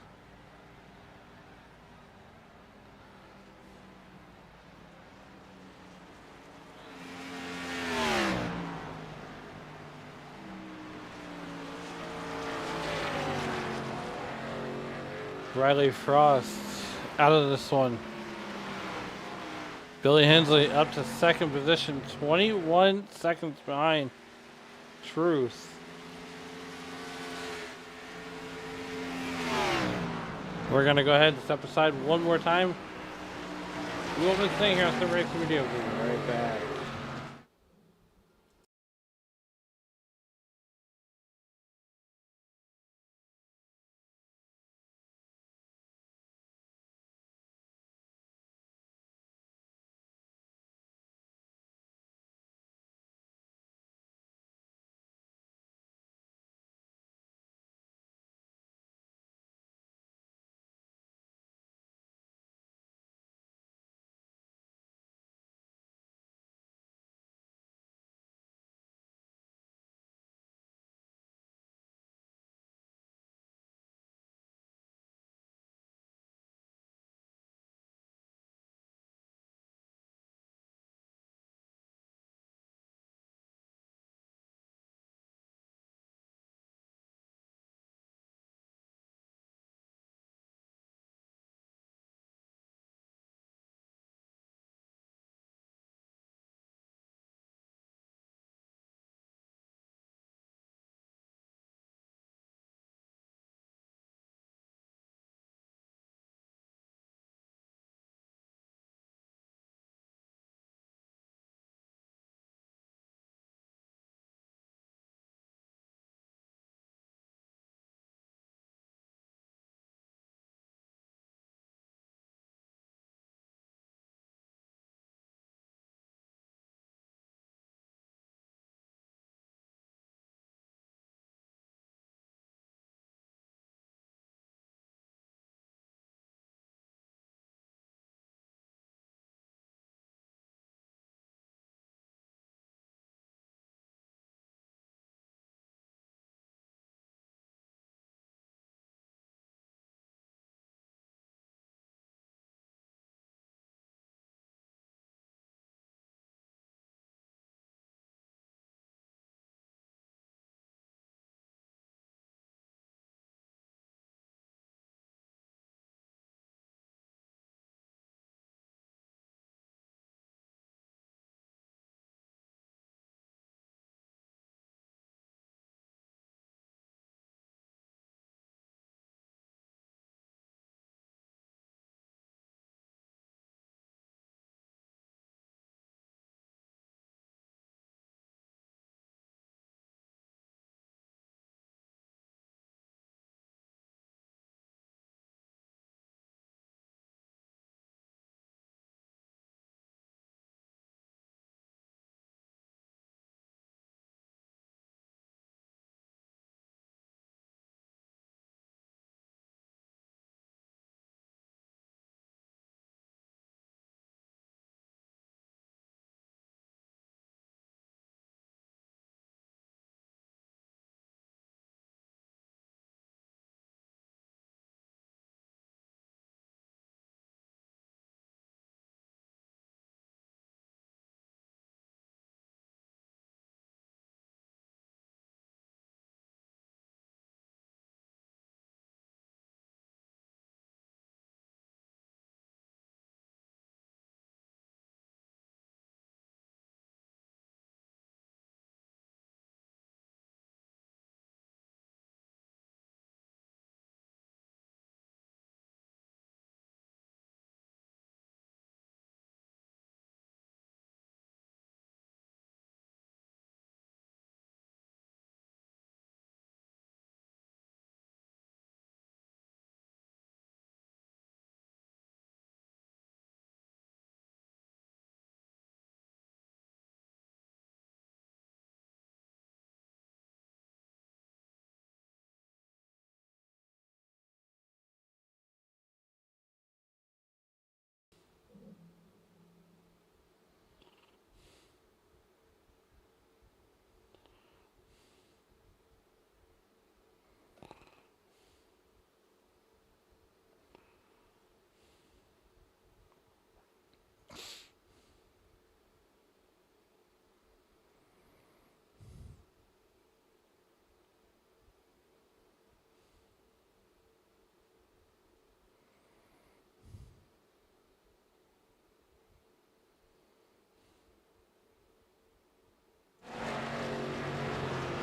Speaker 2: Riley Frost out of this one. Billy Hensley up to second position, 21 seconds behind Truth. We're going to go ahead and step aside one more time. We will be staying here on the Racing Video. We'll be right back.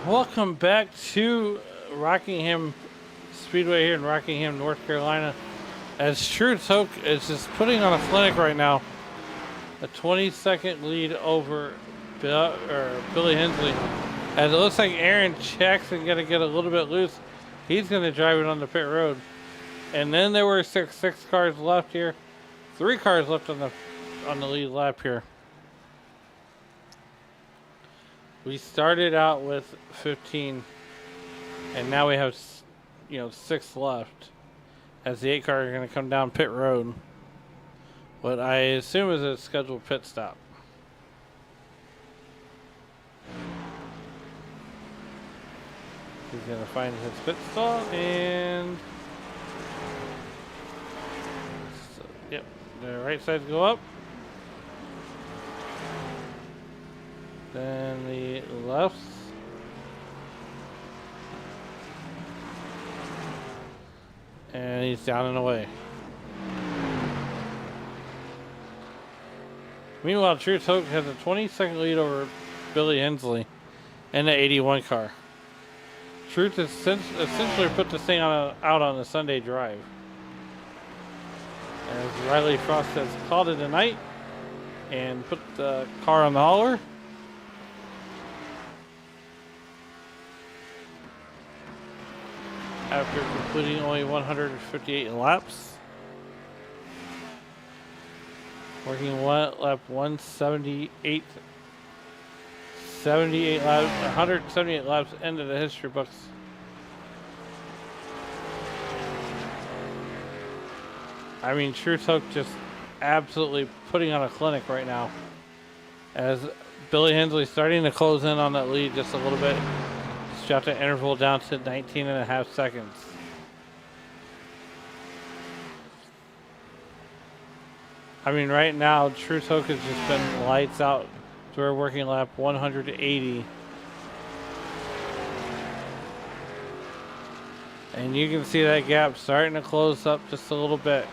Speaker 2: Welcome back to Rockingham Speedway here in Rockingham, North Carolina. As Truth Hoke is just putting on a clinic right now. A 20-second lead over Billy Hensley. As it looks like Aaron Jackson going to get a little bit loose. He's going to drive it on the pit road. And then there were six cars left here. 3 cars left on the lead lap here. We started out with 15, and now we have, 6 left. As the 8 car are going to come down pit road. What I assume is a scheduled pit stop. He's going to find his pit stall, and yep, the right sides go up. Then the lefts. And he's down and away. Meanwhile, Truth Hoke has a 20-second lead over Billy Hensley and the 81 car. Truth has essentially put this thing out on a Sunday drive. As Riley Frost has called it a night and put the car on the hauler. After completing only 158 laps. Working lap 178. 178 laps into the history books. I mean, Truth Hoke just absolutely putting on a clinic right now. As Billy Hensley starting to close in on that lead just a little bit. Dropped the interval down to 19.5 seconds. I mean, right now, Truth Hoke has just been lights out. So we're working lap 180. And you can see that gap starting to close up just a little bit.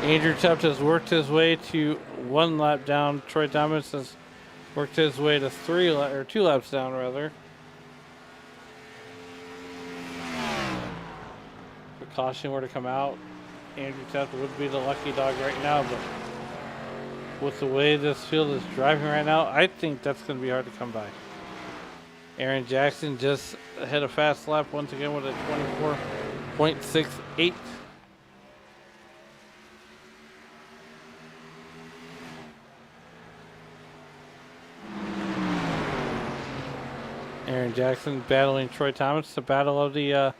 Speaker 2: Andrew Tuft has worked his way to 1 lap down. Troy Thomas has worked his way to 2 laps down, rather. The caution were to come out, Andrew Tuft would be the lucky dog right now, but with the way this field is driving right now, I think that's going to be hard to come by. Aaron Jackson just hit a fast lap once again with a 24.68. Aaron Jackson battling Troy Thomas, the battle of the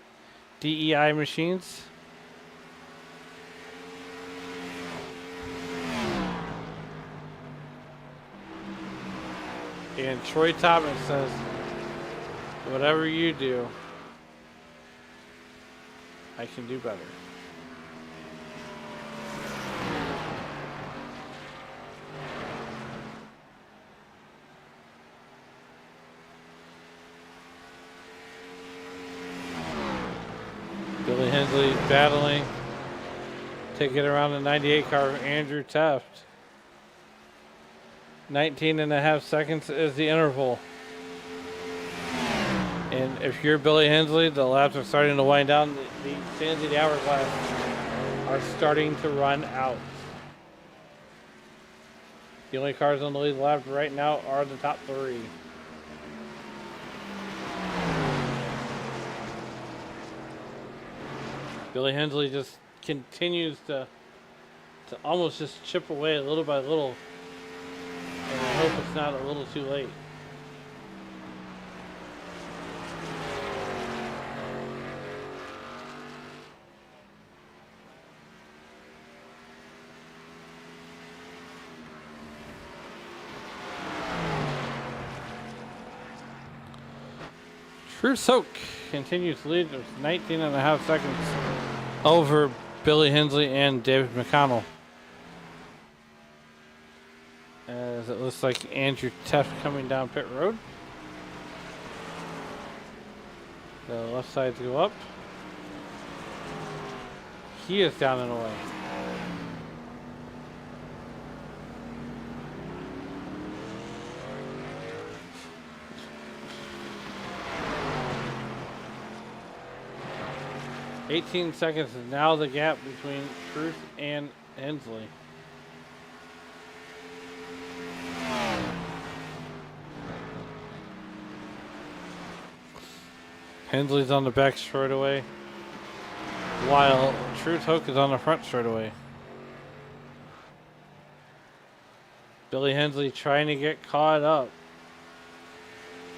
Speaker 2: DEI machines. And Troy Thomas says, whatever you do, I can do better. Billy Hensley battling to get around the 98 car of Andrew Tuft. 19.5 seconds is the interval. And if you're Billy Hensley, the laps are starting to wind down. The sands of the hourglass are starting to run out. The only cars on the lead lap right now are the top 3. Billy Hensley just continues to almost just chip away little by little. And I hope it's not a little too late. Truth Hoke continues to lead with 19.5 seconds over Billy Hensley and David McConnell. As it looks like Andrew Tuft coming down pit road. The left sides go up. He is down and away. 18 seconds is now the gap between Truth and Hensley. Hensley's on the back straightaway, while Truth Hoke is on the front straightaway. Billy Hensley trying to get caught up,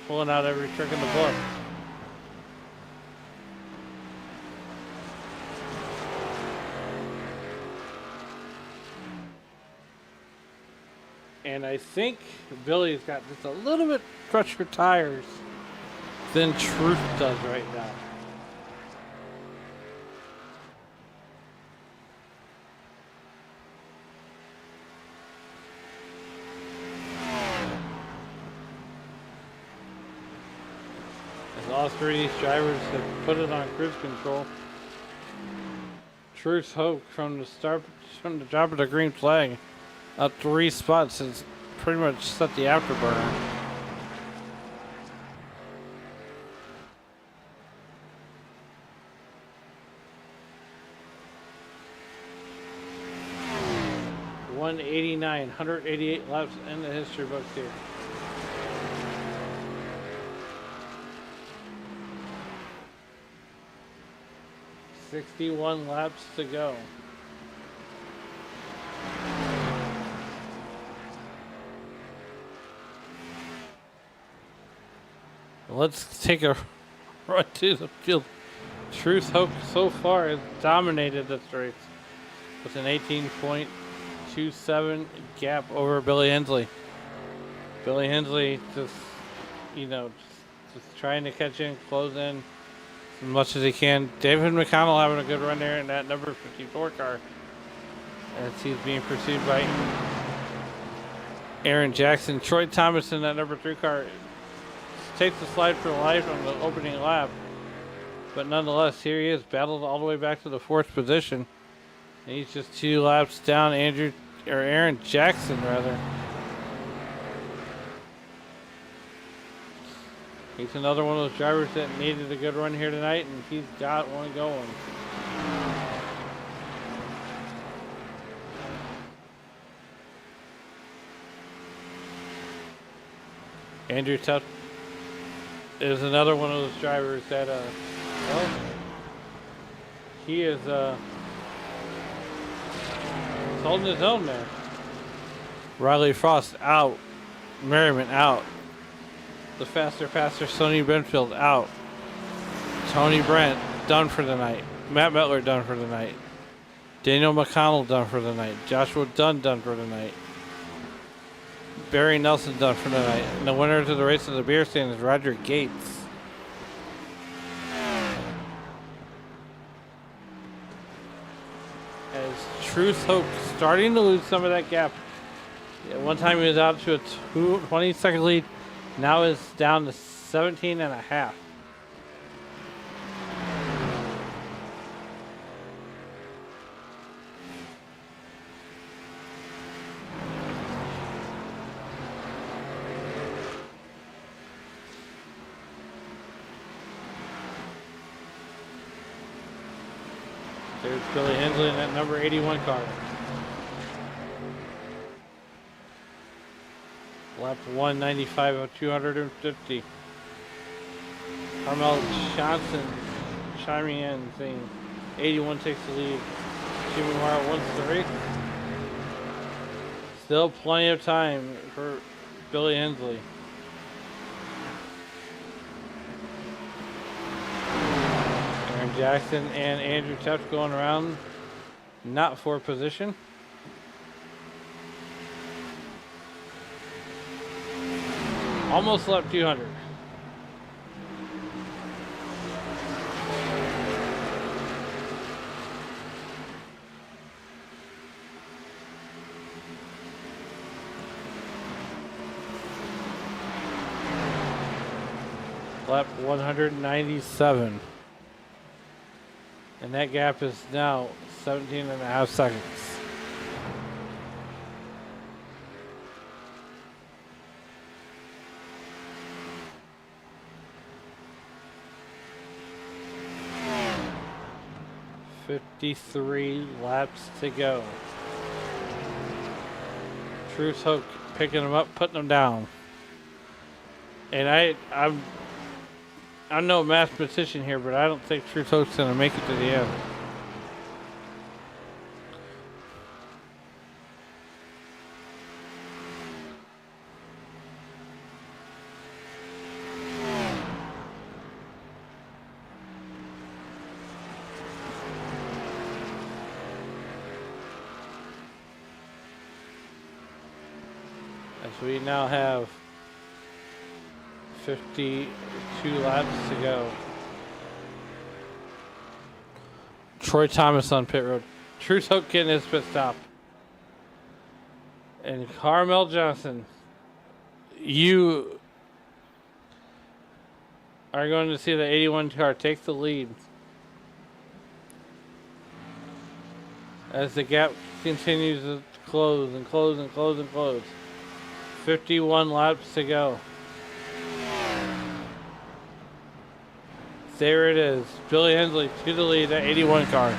Speaker 2: pulling out every trick in the book. And I think Billy's got just a little bit fresher tires than Truth does right now. As all three of these drivers have put it on cruise control. Truth Hope from the start, from the drop of the green flag, up 3 spots has pretty much set the afterburner. $189, 188 laps in the history books here. $61 laps to go. Let's take a run to the field. Truth Hope so far has dominated this race with an 18.27 gap over Billy Hensley. Billy Hensley just, just trying to catch in, close in as much as he can. David McConnell having a good run there in that number 54 car as he's being pursued by Aaron Jackson. Troy Thomas in that number 3 car takes the slide for life on the opening lap, but nonetheless, here he is, battled all the way back to the 4th position. And he's just 2 laps down Aaron Jackson rather. He's another one of those drivers that needed a good run here tonight, and he's got one going. Andrew Tutt is another one of those drivers that, he is holding his own there. Riley Frost out. Merriman out. The faster passer, Sonny Benfield out. Tony Brent done for the night. Matt Mettler done for the night. Daniel McConnell done for the night. Joshua Dunn done for the night. Barry Nelson done for the night. And the winner to the race of the beer stand is Roger Gates. As Truth Hope starting to lose some of that gap. At one time he was out to a 20-second lead. Now is down to 17 and a half. There's Billy Hensley in that number 81 car. Lap 195 of 250. Carmel Johnson chiming in, saying 81 takes the lead. Jimmy Wyatt wins the race. Still plenty of time for Billy Hensley. Aaron Jackson and Andrew Tuff going around, not for position. Almost lap 200. Lap 197. And that gap is now 17 and a half seconds. 53 laps to go. Truth Hook picking them up, putting them down. And I'm no mathematician here, but I don't think Truth Hook's going to make it to the end. As we now have 52 laps to go. Troy Thomas on pit road. Truth Hook getting his pit stop. And Carmel Johnson, you are going to see the 81 car take the lead as the gap continues to close and close and close and close. 51 laps to go. There it is. Billy Hensley to the lead, that 81 car.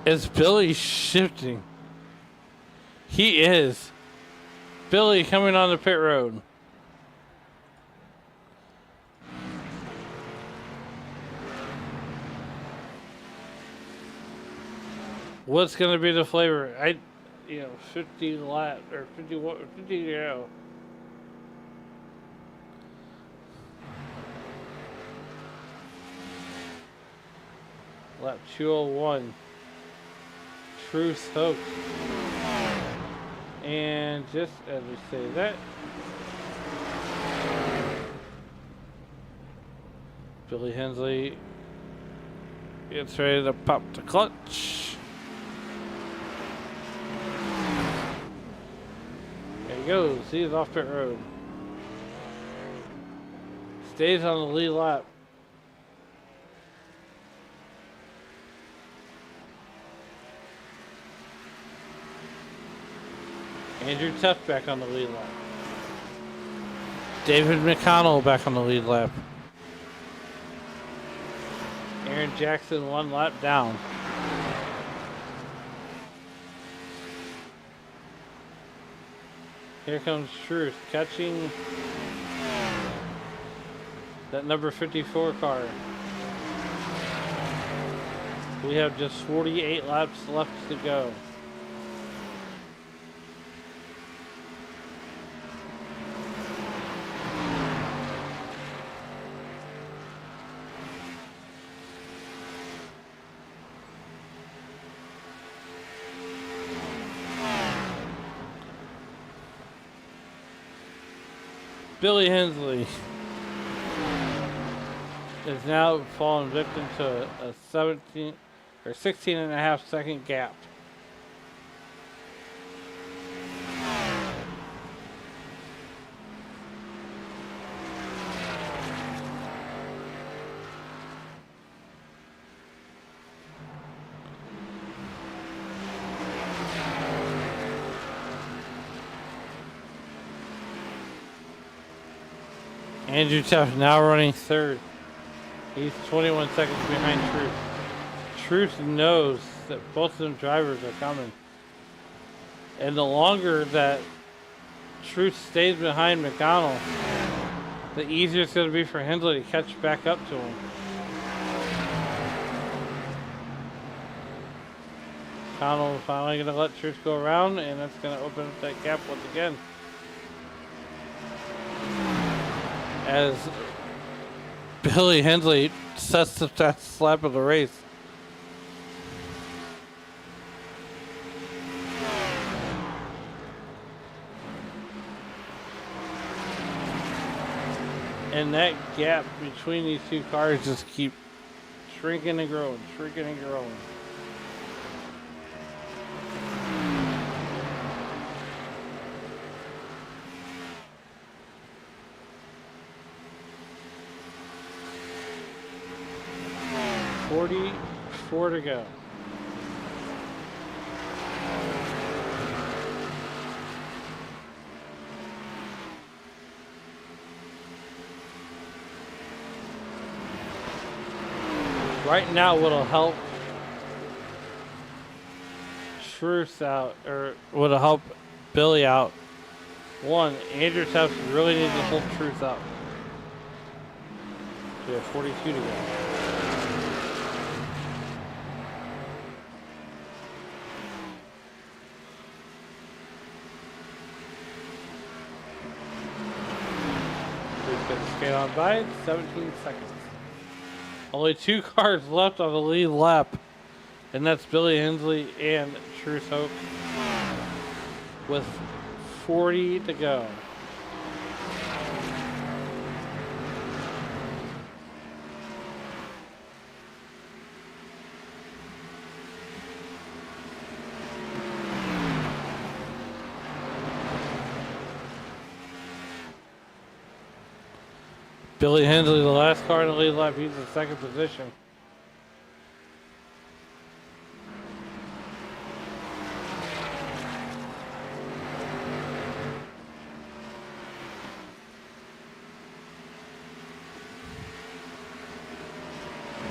Speaker 2: Is Billy shifting? He is. Billy coming on the pit road. What's going to be the flavor? 50 lap or 51, 50, lap 201. Truth Hook. And just as we say that, Billy Hensley gets ready to pop the clutch. There he goes. He's off pit road. Stays on the lead lap. Andrew Tuff back on the lead lap. David McConnell back on the lead lap. Aaron Jackson 1 lap down. Here comes Truth catching that number 54 car. We have just 48 laps left to go. Billy Hensley is now fallen victim to a 17 or 16 and a half second gap. Andrew Tuff now running third. He's 21 seconds behind Truth. Truth knows that both of them drivers are coming. And the longer that Truth stays behind McConnell, the easier it's going to be for Hensley to catch back up to him. McConnell finally going to let Truth go around, and that's going to open up that gap once again. As Billy Hensley sets the fastest lap of the race. And that gap between these two cars just keep shrinking and growing, shrinking and growing. Four to go. Right now, what'll help Truce out, or what'll help Billy out. One, Andrew Tufts really needs to hold Truce up. We have 42 to go. Truce gets a skate on by, 17 seconds. Only 2 cars left on the lead lap, and that's Billy Hensley and Truce Hope with 40 to go. Billy Hensley, the last car in the lead lap, he's in second position.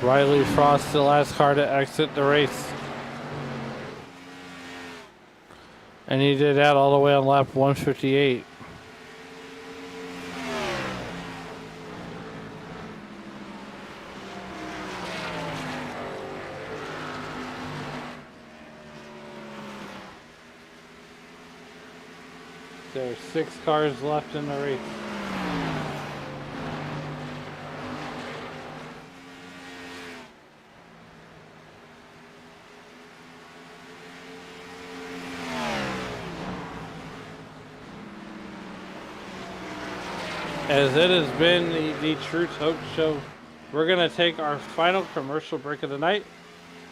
Speaker 2: Riley Frost, the last car to exit the race. And he did that all the way on lap 158. There's 6 cars left in the race. As it has been the Truth Hope Show, we're going to take our final commercial break of the night.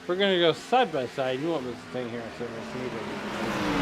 Speaker 2: We're going to go side by side. You won't miss a thing here in San Luis.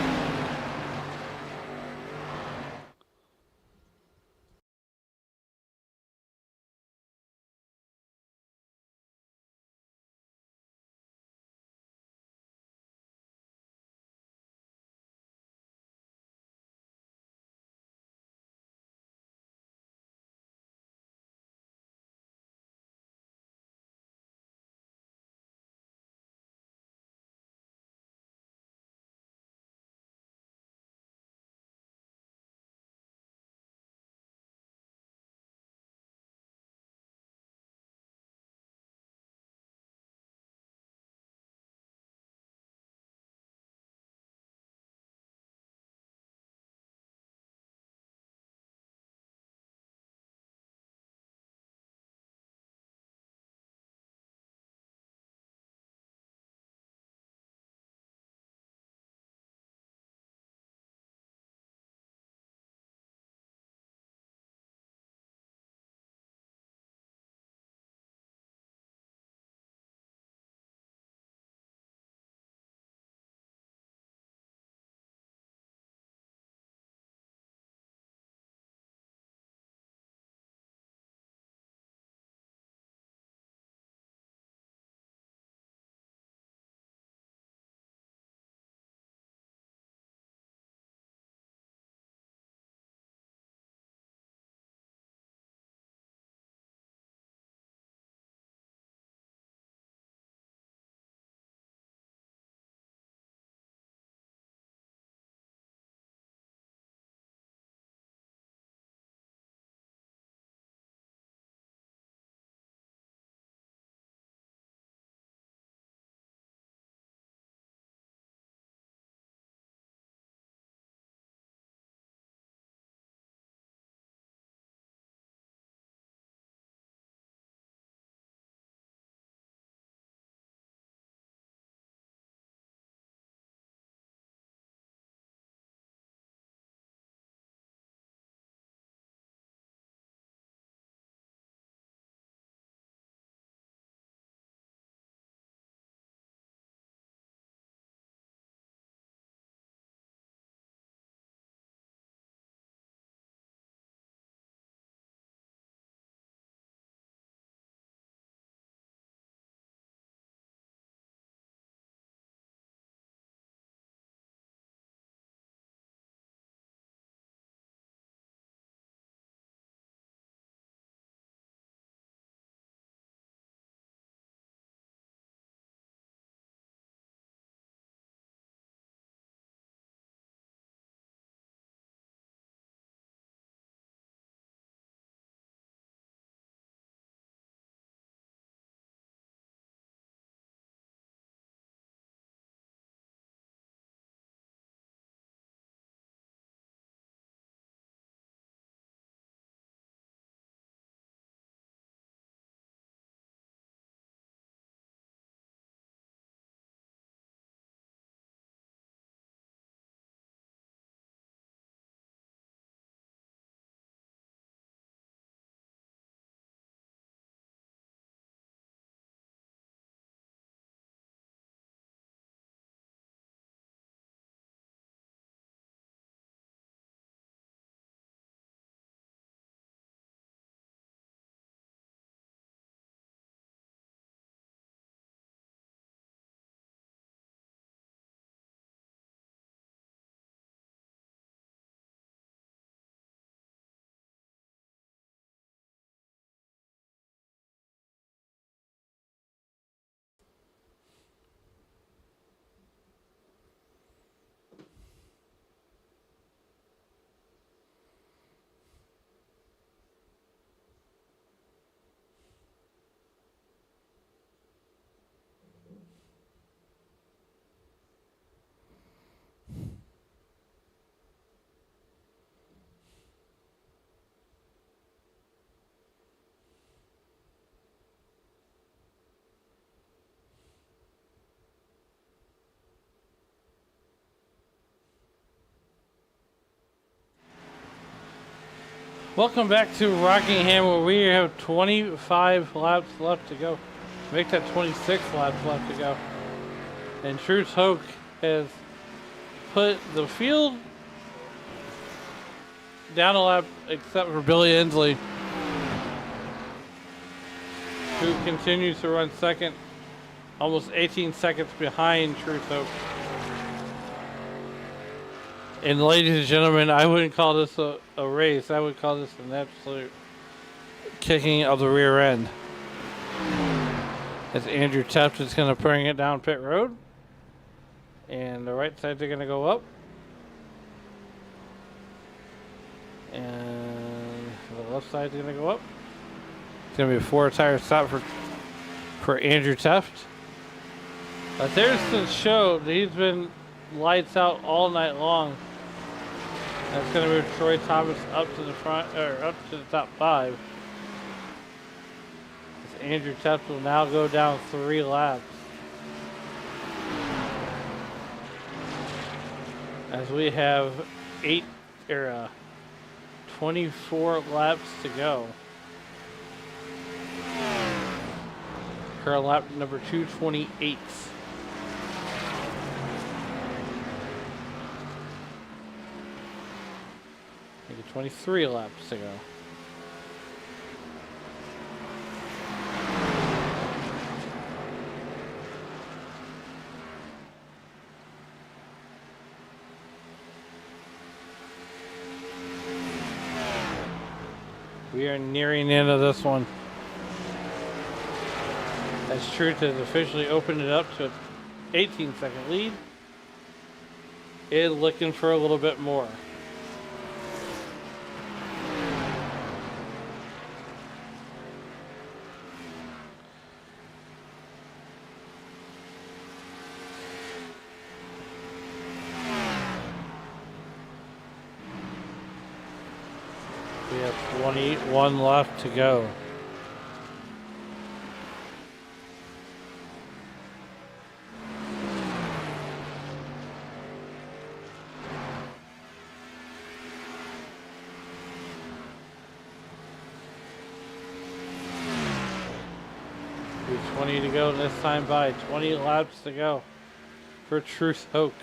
Speaker 2: Welcome back to Rockingham, where we have 25 laps left to go. Make that 26 laps left to go. And Truce Hoke has put the field down a lap, except for Billy Inslee, who continues to run second, almost 18 seconds behind Truce Hoke. And ladies and gentlemen, I wouldn't call this a race. I would call this an absolute kicking of the rear end. As Andrew Teft is going to bring it down pit road. And the right sides are going to go up. And the left side is going to go up. It's going to be a 4-tire stop for Andrew Teft. But there's the show that he's been lights out all night long. That's going to move Troy Thomas up to the front, or up to the top 5. As Andrew Teft will now go down 3 laps. As we have 24 laps to go. Current lap number 228. Maybe 23 laps to go. We are nearing the end of this one. As Truth has officially opened it up to an 18-second lead. And looking for a little bit more. We have 21 left to go. With 20 to go this time by. 20 laps to go for Truce Hoke.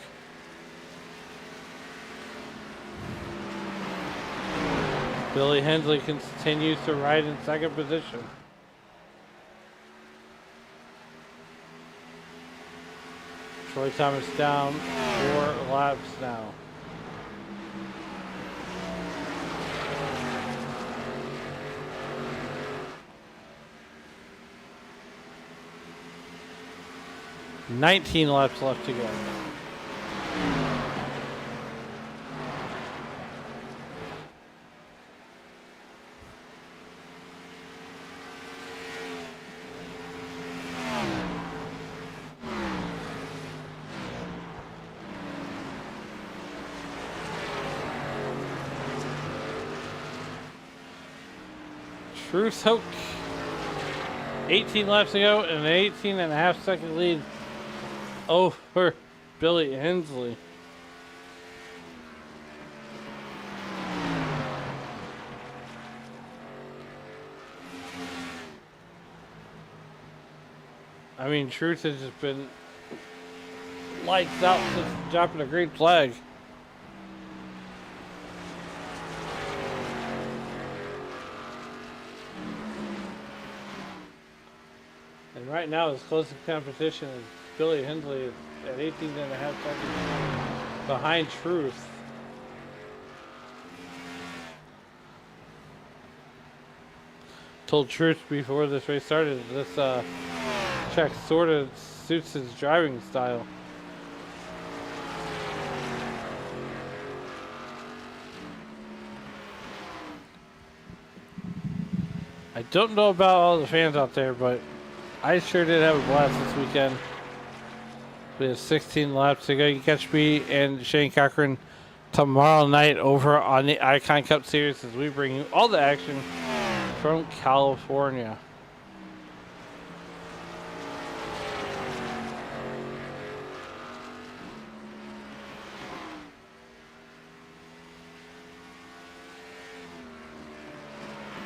Speaker 2: Billy Hensley continues to ride in second position. Troy Thomas down 4 laps now. $19 laps left to go. Truce Hoke, 18 laps to go, and an 18.5-second lead over Billy Hensley. I mean, Truth has just been lights out since dropping a green flag. And right now, his closest competition is Billy Hensley at 18.5 seconds behind Truth. Told Truth before this race started, this track sort of suits his driving style. I don't know about all the fans out there, but I sure did have a blast this weekend. We have 16 laps to go. You can catch me and Shane Cochran tomorrow night over on the Icon Cup Series as we bring you all the action from California.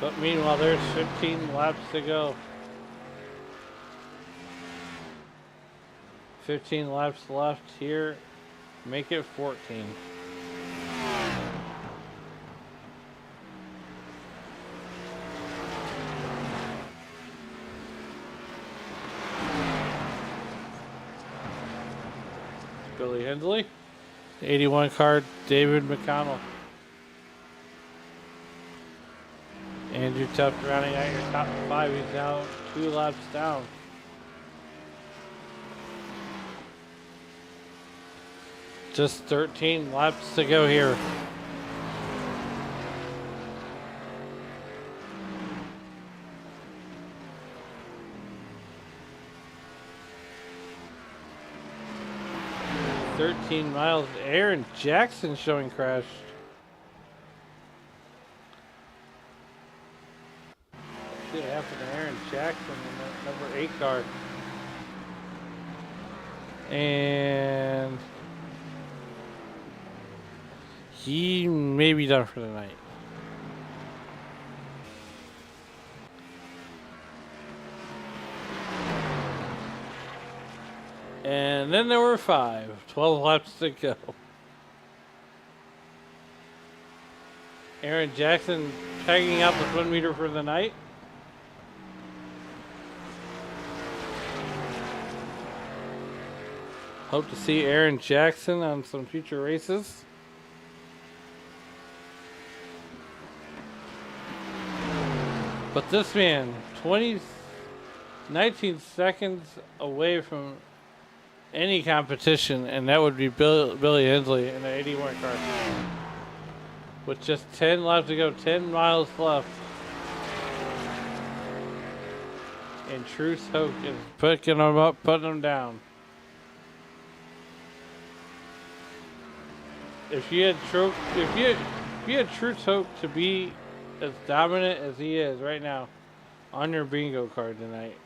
Speaker 2: But meanwhile, there's 15 laps to go. 15 laps left here. Make it 14. Billy Hensley. 81 car, David McConnell. Andrew Tuft rounding out your top 5. He's now 2 laps down. Just 13 laps to go here. Miles. Aaron Jackson showing crashed. What happened to Aaron Jackson in that number 8 car? And he may be done for the night. And then there were 12 laps to go. Aaron Jackson tagging out the front meter for the night. Hope to see Aaron Jackson on some future races. But this man, 19 seconds away from any competition, and that would be Billy Hensley in the 81 car. With just 10 laps to go, 10 miles left. And Truce Hoke is picking them up, putting them down. If you had Truce Hoke to be as dominant as he is right now on your bingo card tonight,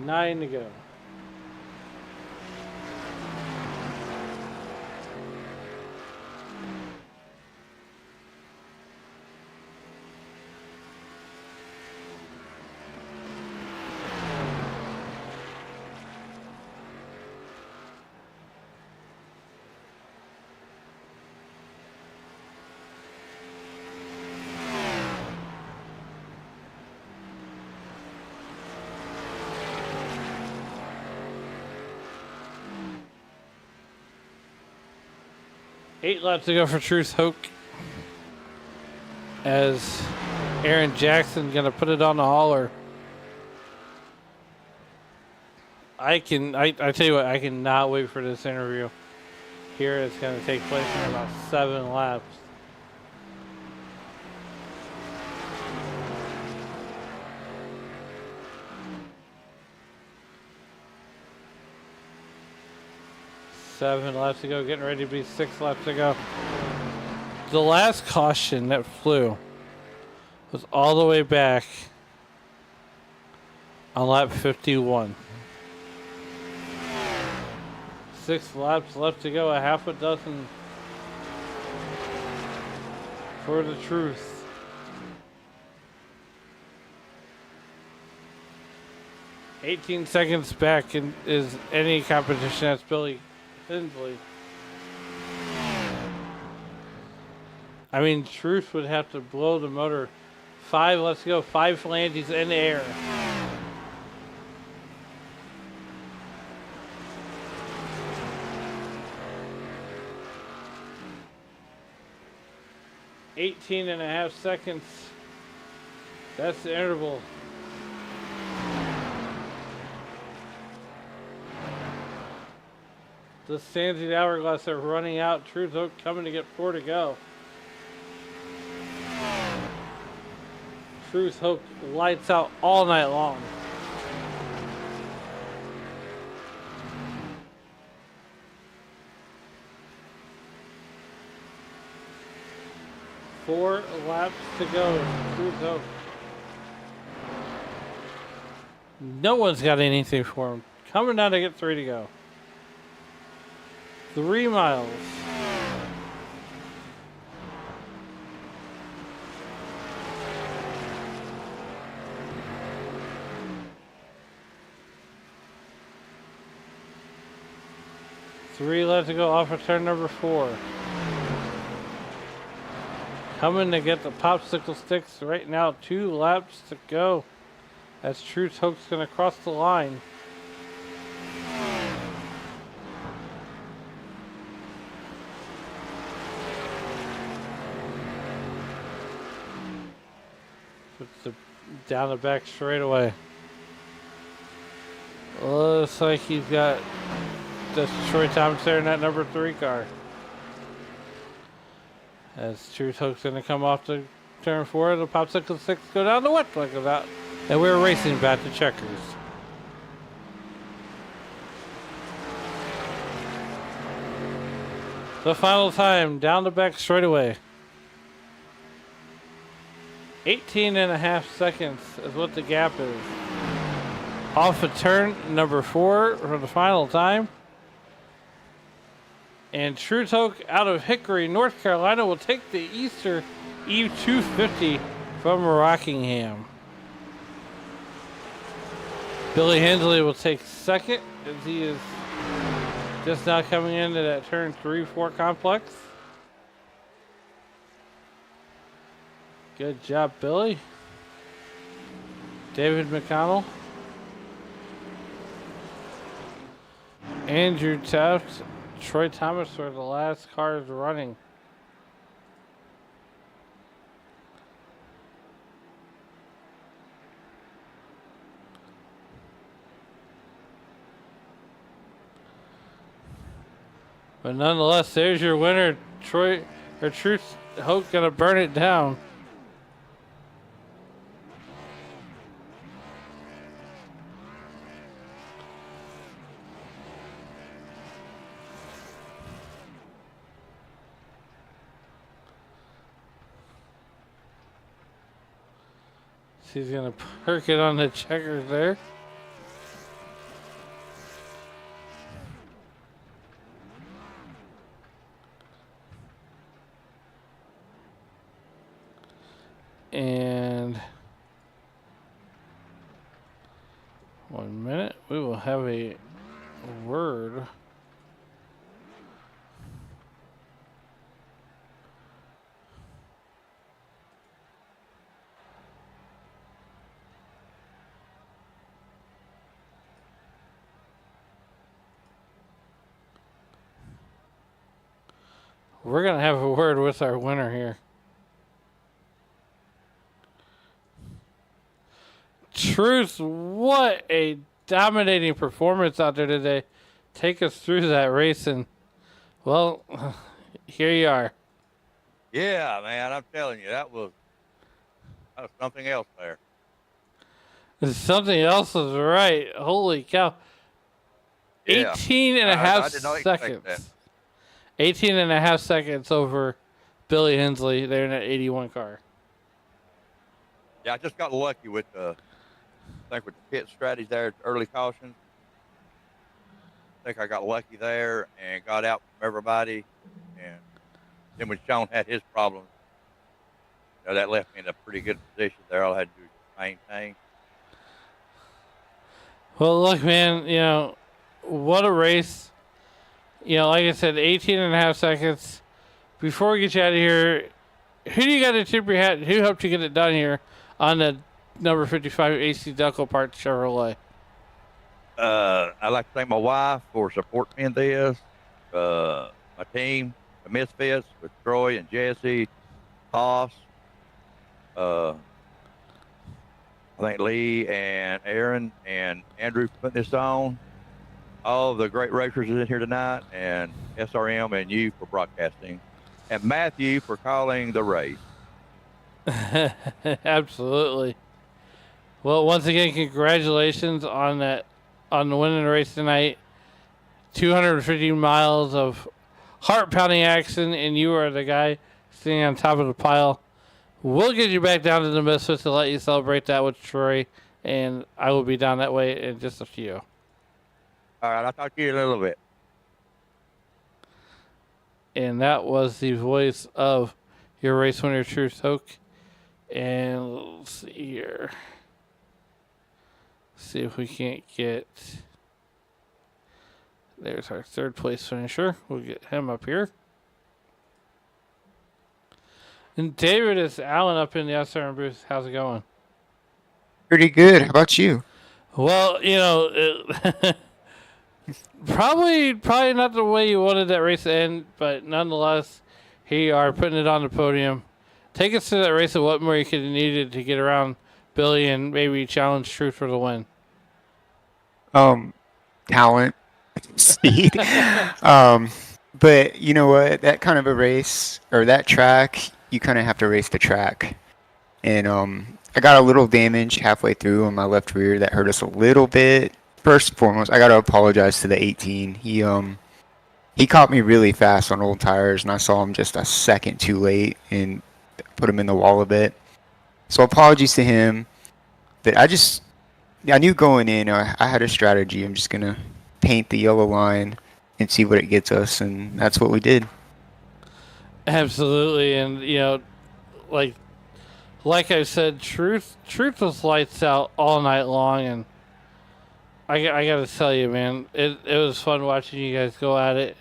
Speaker 2: 9 to go. Eight laps to go for Truce Hoke, as Aaron Jackson gonna put it on the hauler. I tell you what, I cannot wait for this interview. Here it's gonna take place in about 7 laps. Seven laps to go, getting ready to be 6 laps to go. The last caution that flew was all the way back on lap 51. 6 laps left to go, a half a dozen for the truth. "18 seconds back is any competition." That's Billy Hensley. I mean, Truth would have to blow the motor. 5 laps to go, 5 flanges in the air. "18.5 seconds. That's the interval. The sands of the hourglass are running out. Truth Hoke coming to get 4 to go. Truth Hoke lights out all night long. Four laps to go. Truth Hoke. No one's got anything for him. Coming down to get 3 to go. 3 miles. 3 left to go off of turn number 4. Coming to get the popsicle sticks right now. 2 laps to go. As Truth Hoke's going to cross the line. Puts the down the back straightaway. Looks like he's got the Troy Thomas there in that number 3 car. As Truth Hoke's going to come off the turn 4, the popsicle sticks go down, the wet flag goes out, and we're racing back to checkers. The final time down the back straightaway. 18.5 seconds is what the gap is. Off of turn number 4 for the final time. And Truth Hoke out of Hickory, North Carolina will take the Easter Eve 250 from Rockingham. Billy Hensley will take second as he is just now coming into that turn 3-4 complex. Good job, Billy. David McConnell. Andrew Taft. Troy Thomas were the last cars running. But nonetheless, there's your winner, Truth Hoke gonna burn it down. He's gonna perk it on the checkers there. And 1 minute, we will have a word. We're going to have a word with our winner here. Truth, what a dominating performance out there today. Take us through that race, and, well, here you are.
Speaker 3: Yeah, man, I'm telling you, that was something else there.
Speaker 2: Something else is right. Holy cow.
Speaker 3: Yeah.
Speaker 2: 18 and a half
Speaker 3: I did not expect
Speaker 2: seconds.
Speaker 3: that.
Speaker 2: 18 and a half seconds over Billy Hensley there in that 81 car.
Speaker 3: Yeah, I just got lucky with the pit strategies there, early cautions. I think I got lucky there and got out from everybody. And then when Sean had his problems, that left me in a pretty good position there. All I had to do was maintain.
Speaker 2: Well, look, man, what a race. Like I said, 18 and a half seconds. Before we get you out of here, who do you got to tip your hat? Who helped you get it done here on the number 55 AC Delco Parts Chevrolet?
Speaker 3: I'd like to thank my wife for supporting me in this. My team, the Misfits, with Troy and Jesse, Hoss, I think Lee and Aaron and Andrew for putting this on. All the great racers in here tonight, and SRM and you for broadcasting, and Matthew for calling the race.
Speaker 2: Absolutely. Well, once again, congratulations on the winning race tonight. 250 miles of heart-pounding action, and you are the guy sitting on top of the pile. We'll get you back down to the Misfits to let you celebrate that with Troy, and I will be down that way in just a few.
Speaker 3: All right, I'll talk to you in a little bit.
Speaker 2: And that was the voice of your race winner, Truth Hoke. And let's see here. See if we can't get There's our third place finisher. We'll get him up here. And David, is Alan up in the SRM booth. How's it going?
Speaker 4: Pretty good. How about you?
Speaker 2: Well, probably not the way you wanted that race to end, but nonetheless, here you are putting it on the podium. Take us to that race of what more you could have needed to get around Billy and maybe challenge Truth for the win.
Speaker 4: Talent, speed. But you know what? That kind of a race or that track, you kind of have to race the track. And I got a little damage halfway through on my left rear that hurt us a little bit. First and foremost, I got to apologize to the 18. He caught me really fast on old tires, and I saw him just a second too late and put him in the wall a bit. So apologies to him. But I knew going in, I had a strategy. I'm just going to paint the yellow line and see what it gets us, and that's what we did.
Speaker 2: Absolutely, and like I said, Truth was lights out all night long, and I got to tell you, man, it was fun watching you guys go at it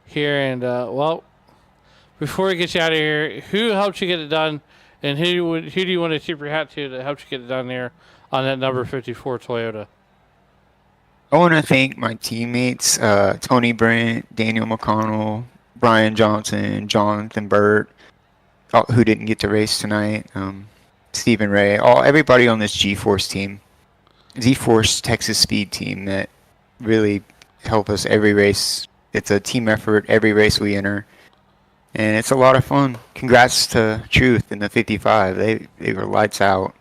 Speaker 2: here. And well, before we get you out of here, who helped you get it done, and who do you want to tip your hat to that helped you get it done there on that number 54 Toyota?
Speaker 4: I want to thank my teammates, Tony Brent, Daniel McConnell, Brian Johnson, Jonathan Burt, who didn't get to race tonight, Stephen Ray, everybody on this G-Force team, Z-Force Texas Speed team that really help us every race. It's a team effort every race we enter, and it's a lot of fun. Congrats to Truth in the 55. They were lights out.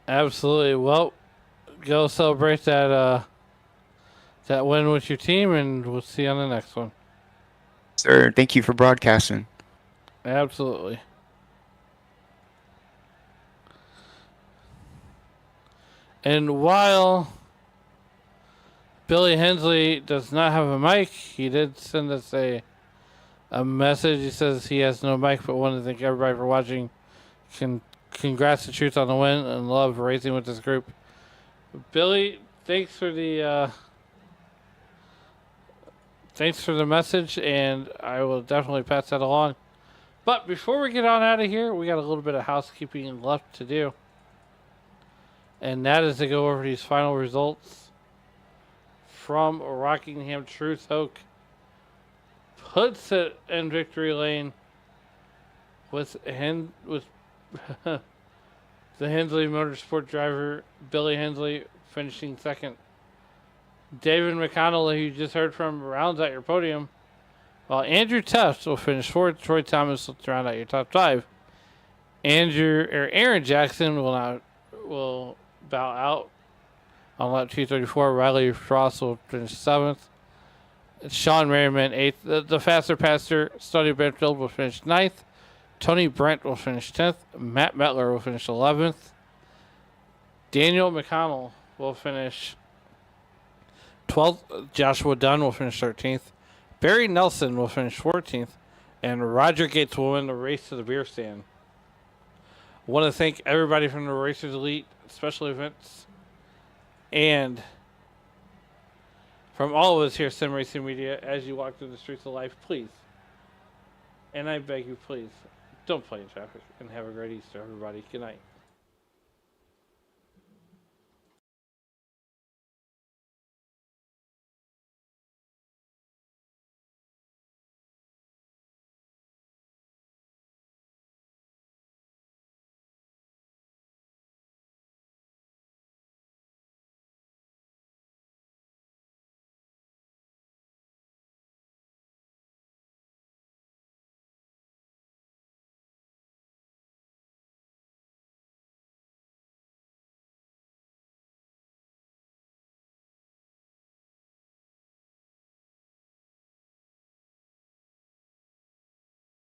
Speaker 2: Absolutely. Well, go celebrate that win with your team, and we'll see you on the next one.
Speaker 4: Sir, thank you for broadcasting.
Speaker 2: Absolutely. And while Billy Hensley does not have a mic, he did send us a message. He says he has no mic, but wanted to thank everybody for watching. Congrats to Truth on the win and love racing with this group. Billy, thanks for the message, and I will definitely pass that along. But before we get on out of here, we got a little bit of housekeeping left to do. And that is to go over these final results from Rockingham. Truth Hoke puts it in victory lane with the Hensley Motorsport driver, Billy Hensley, finishing second. David McConnell, who you just heard from, rounds out your podium, while Andrew Tufts will finish fourth. Troy Thomas will round out your top five. Aaron Jackson will bow out on lap 234. Riley Frost will finish seventh. Sean Merriman eighth. The faster passer, Study Benfield, will finish ninth. Tony Brent will finish 10th. Matt Metler will finish 11th. Daniel McConnell will finish 12th. Joshua Dunn will finish 13th. Barry Nelson will finish 14th. And Roger Gates will win the race to the beer stand. I want to thank everybody from the Racers Elite Special Events and from all of us here at Sim Racing Media. As you walk through the streets of life, please, and I beg you, please, don't play in traffic, and have a great Easter, everybody. Good night.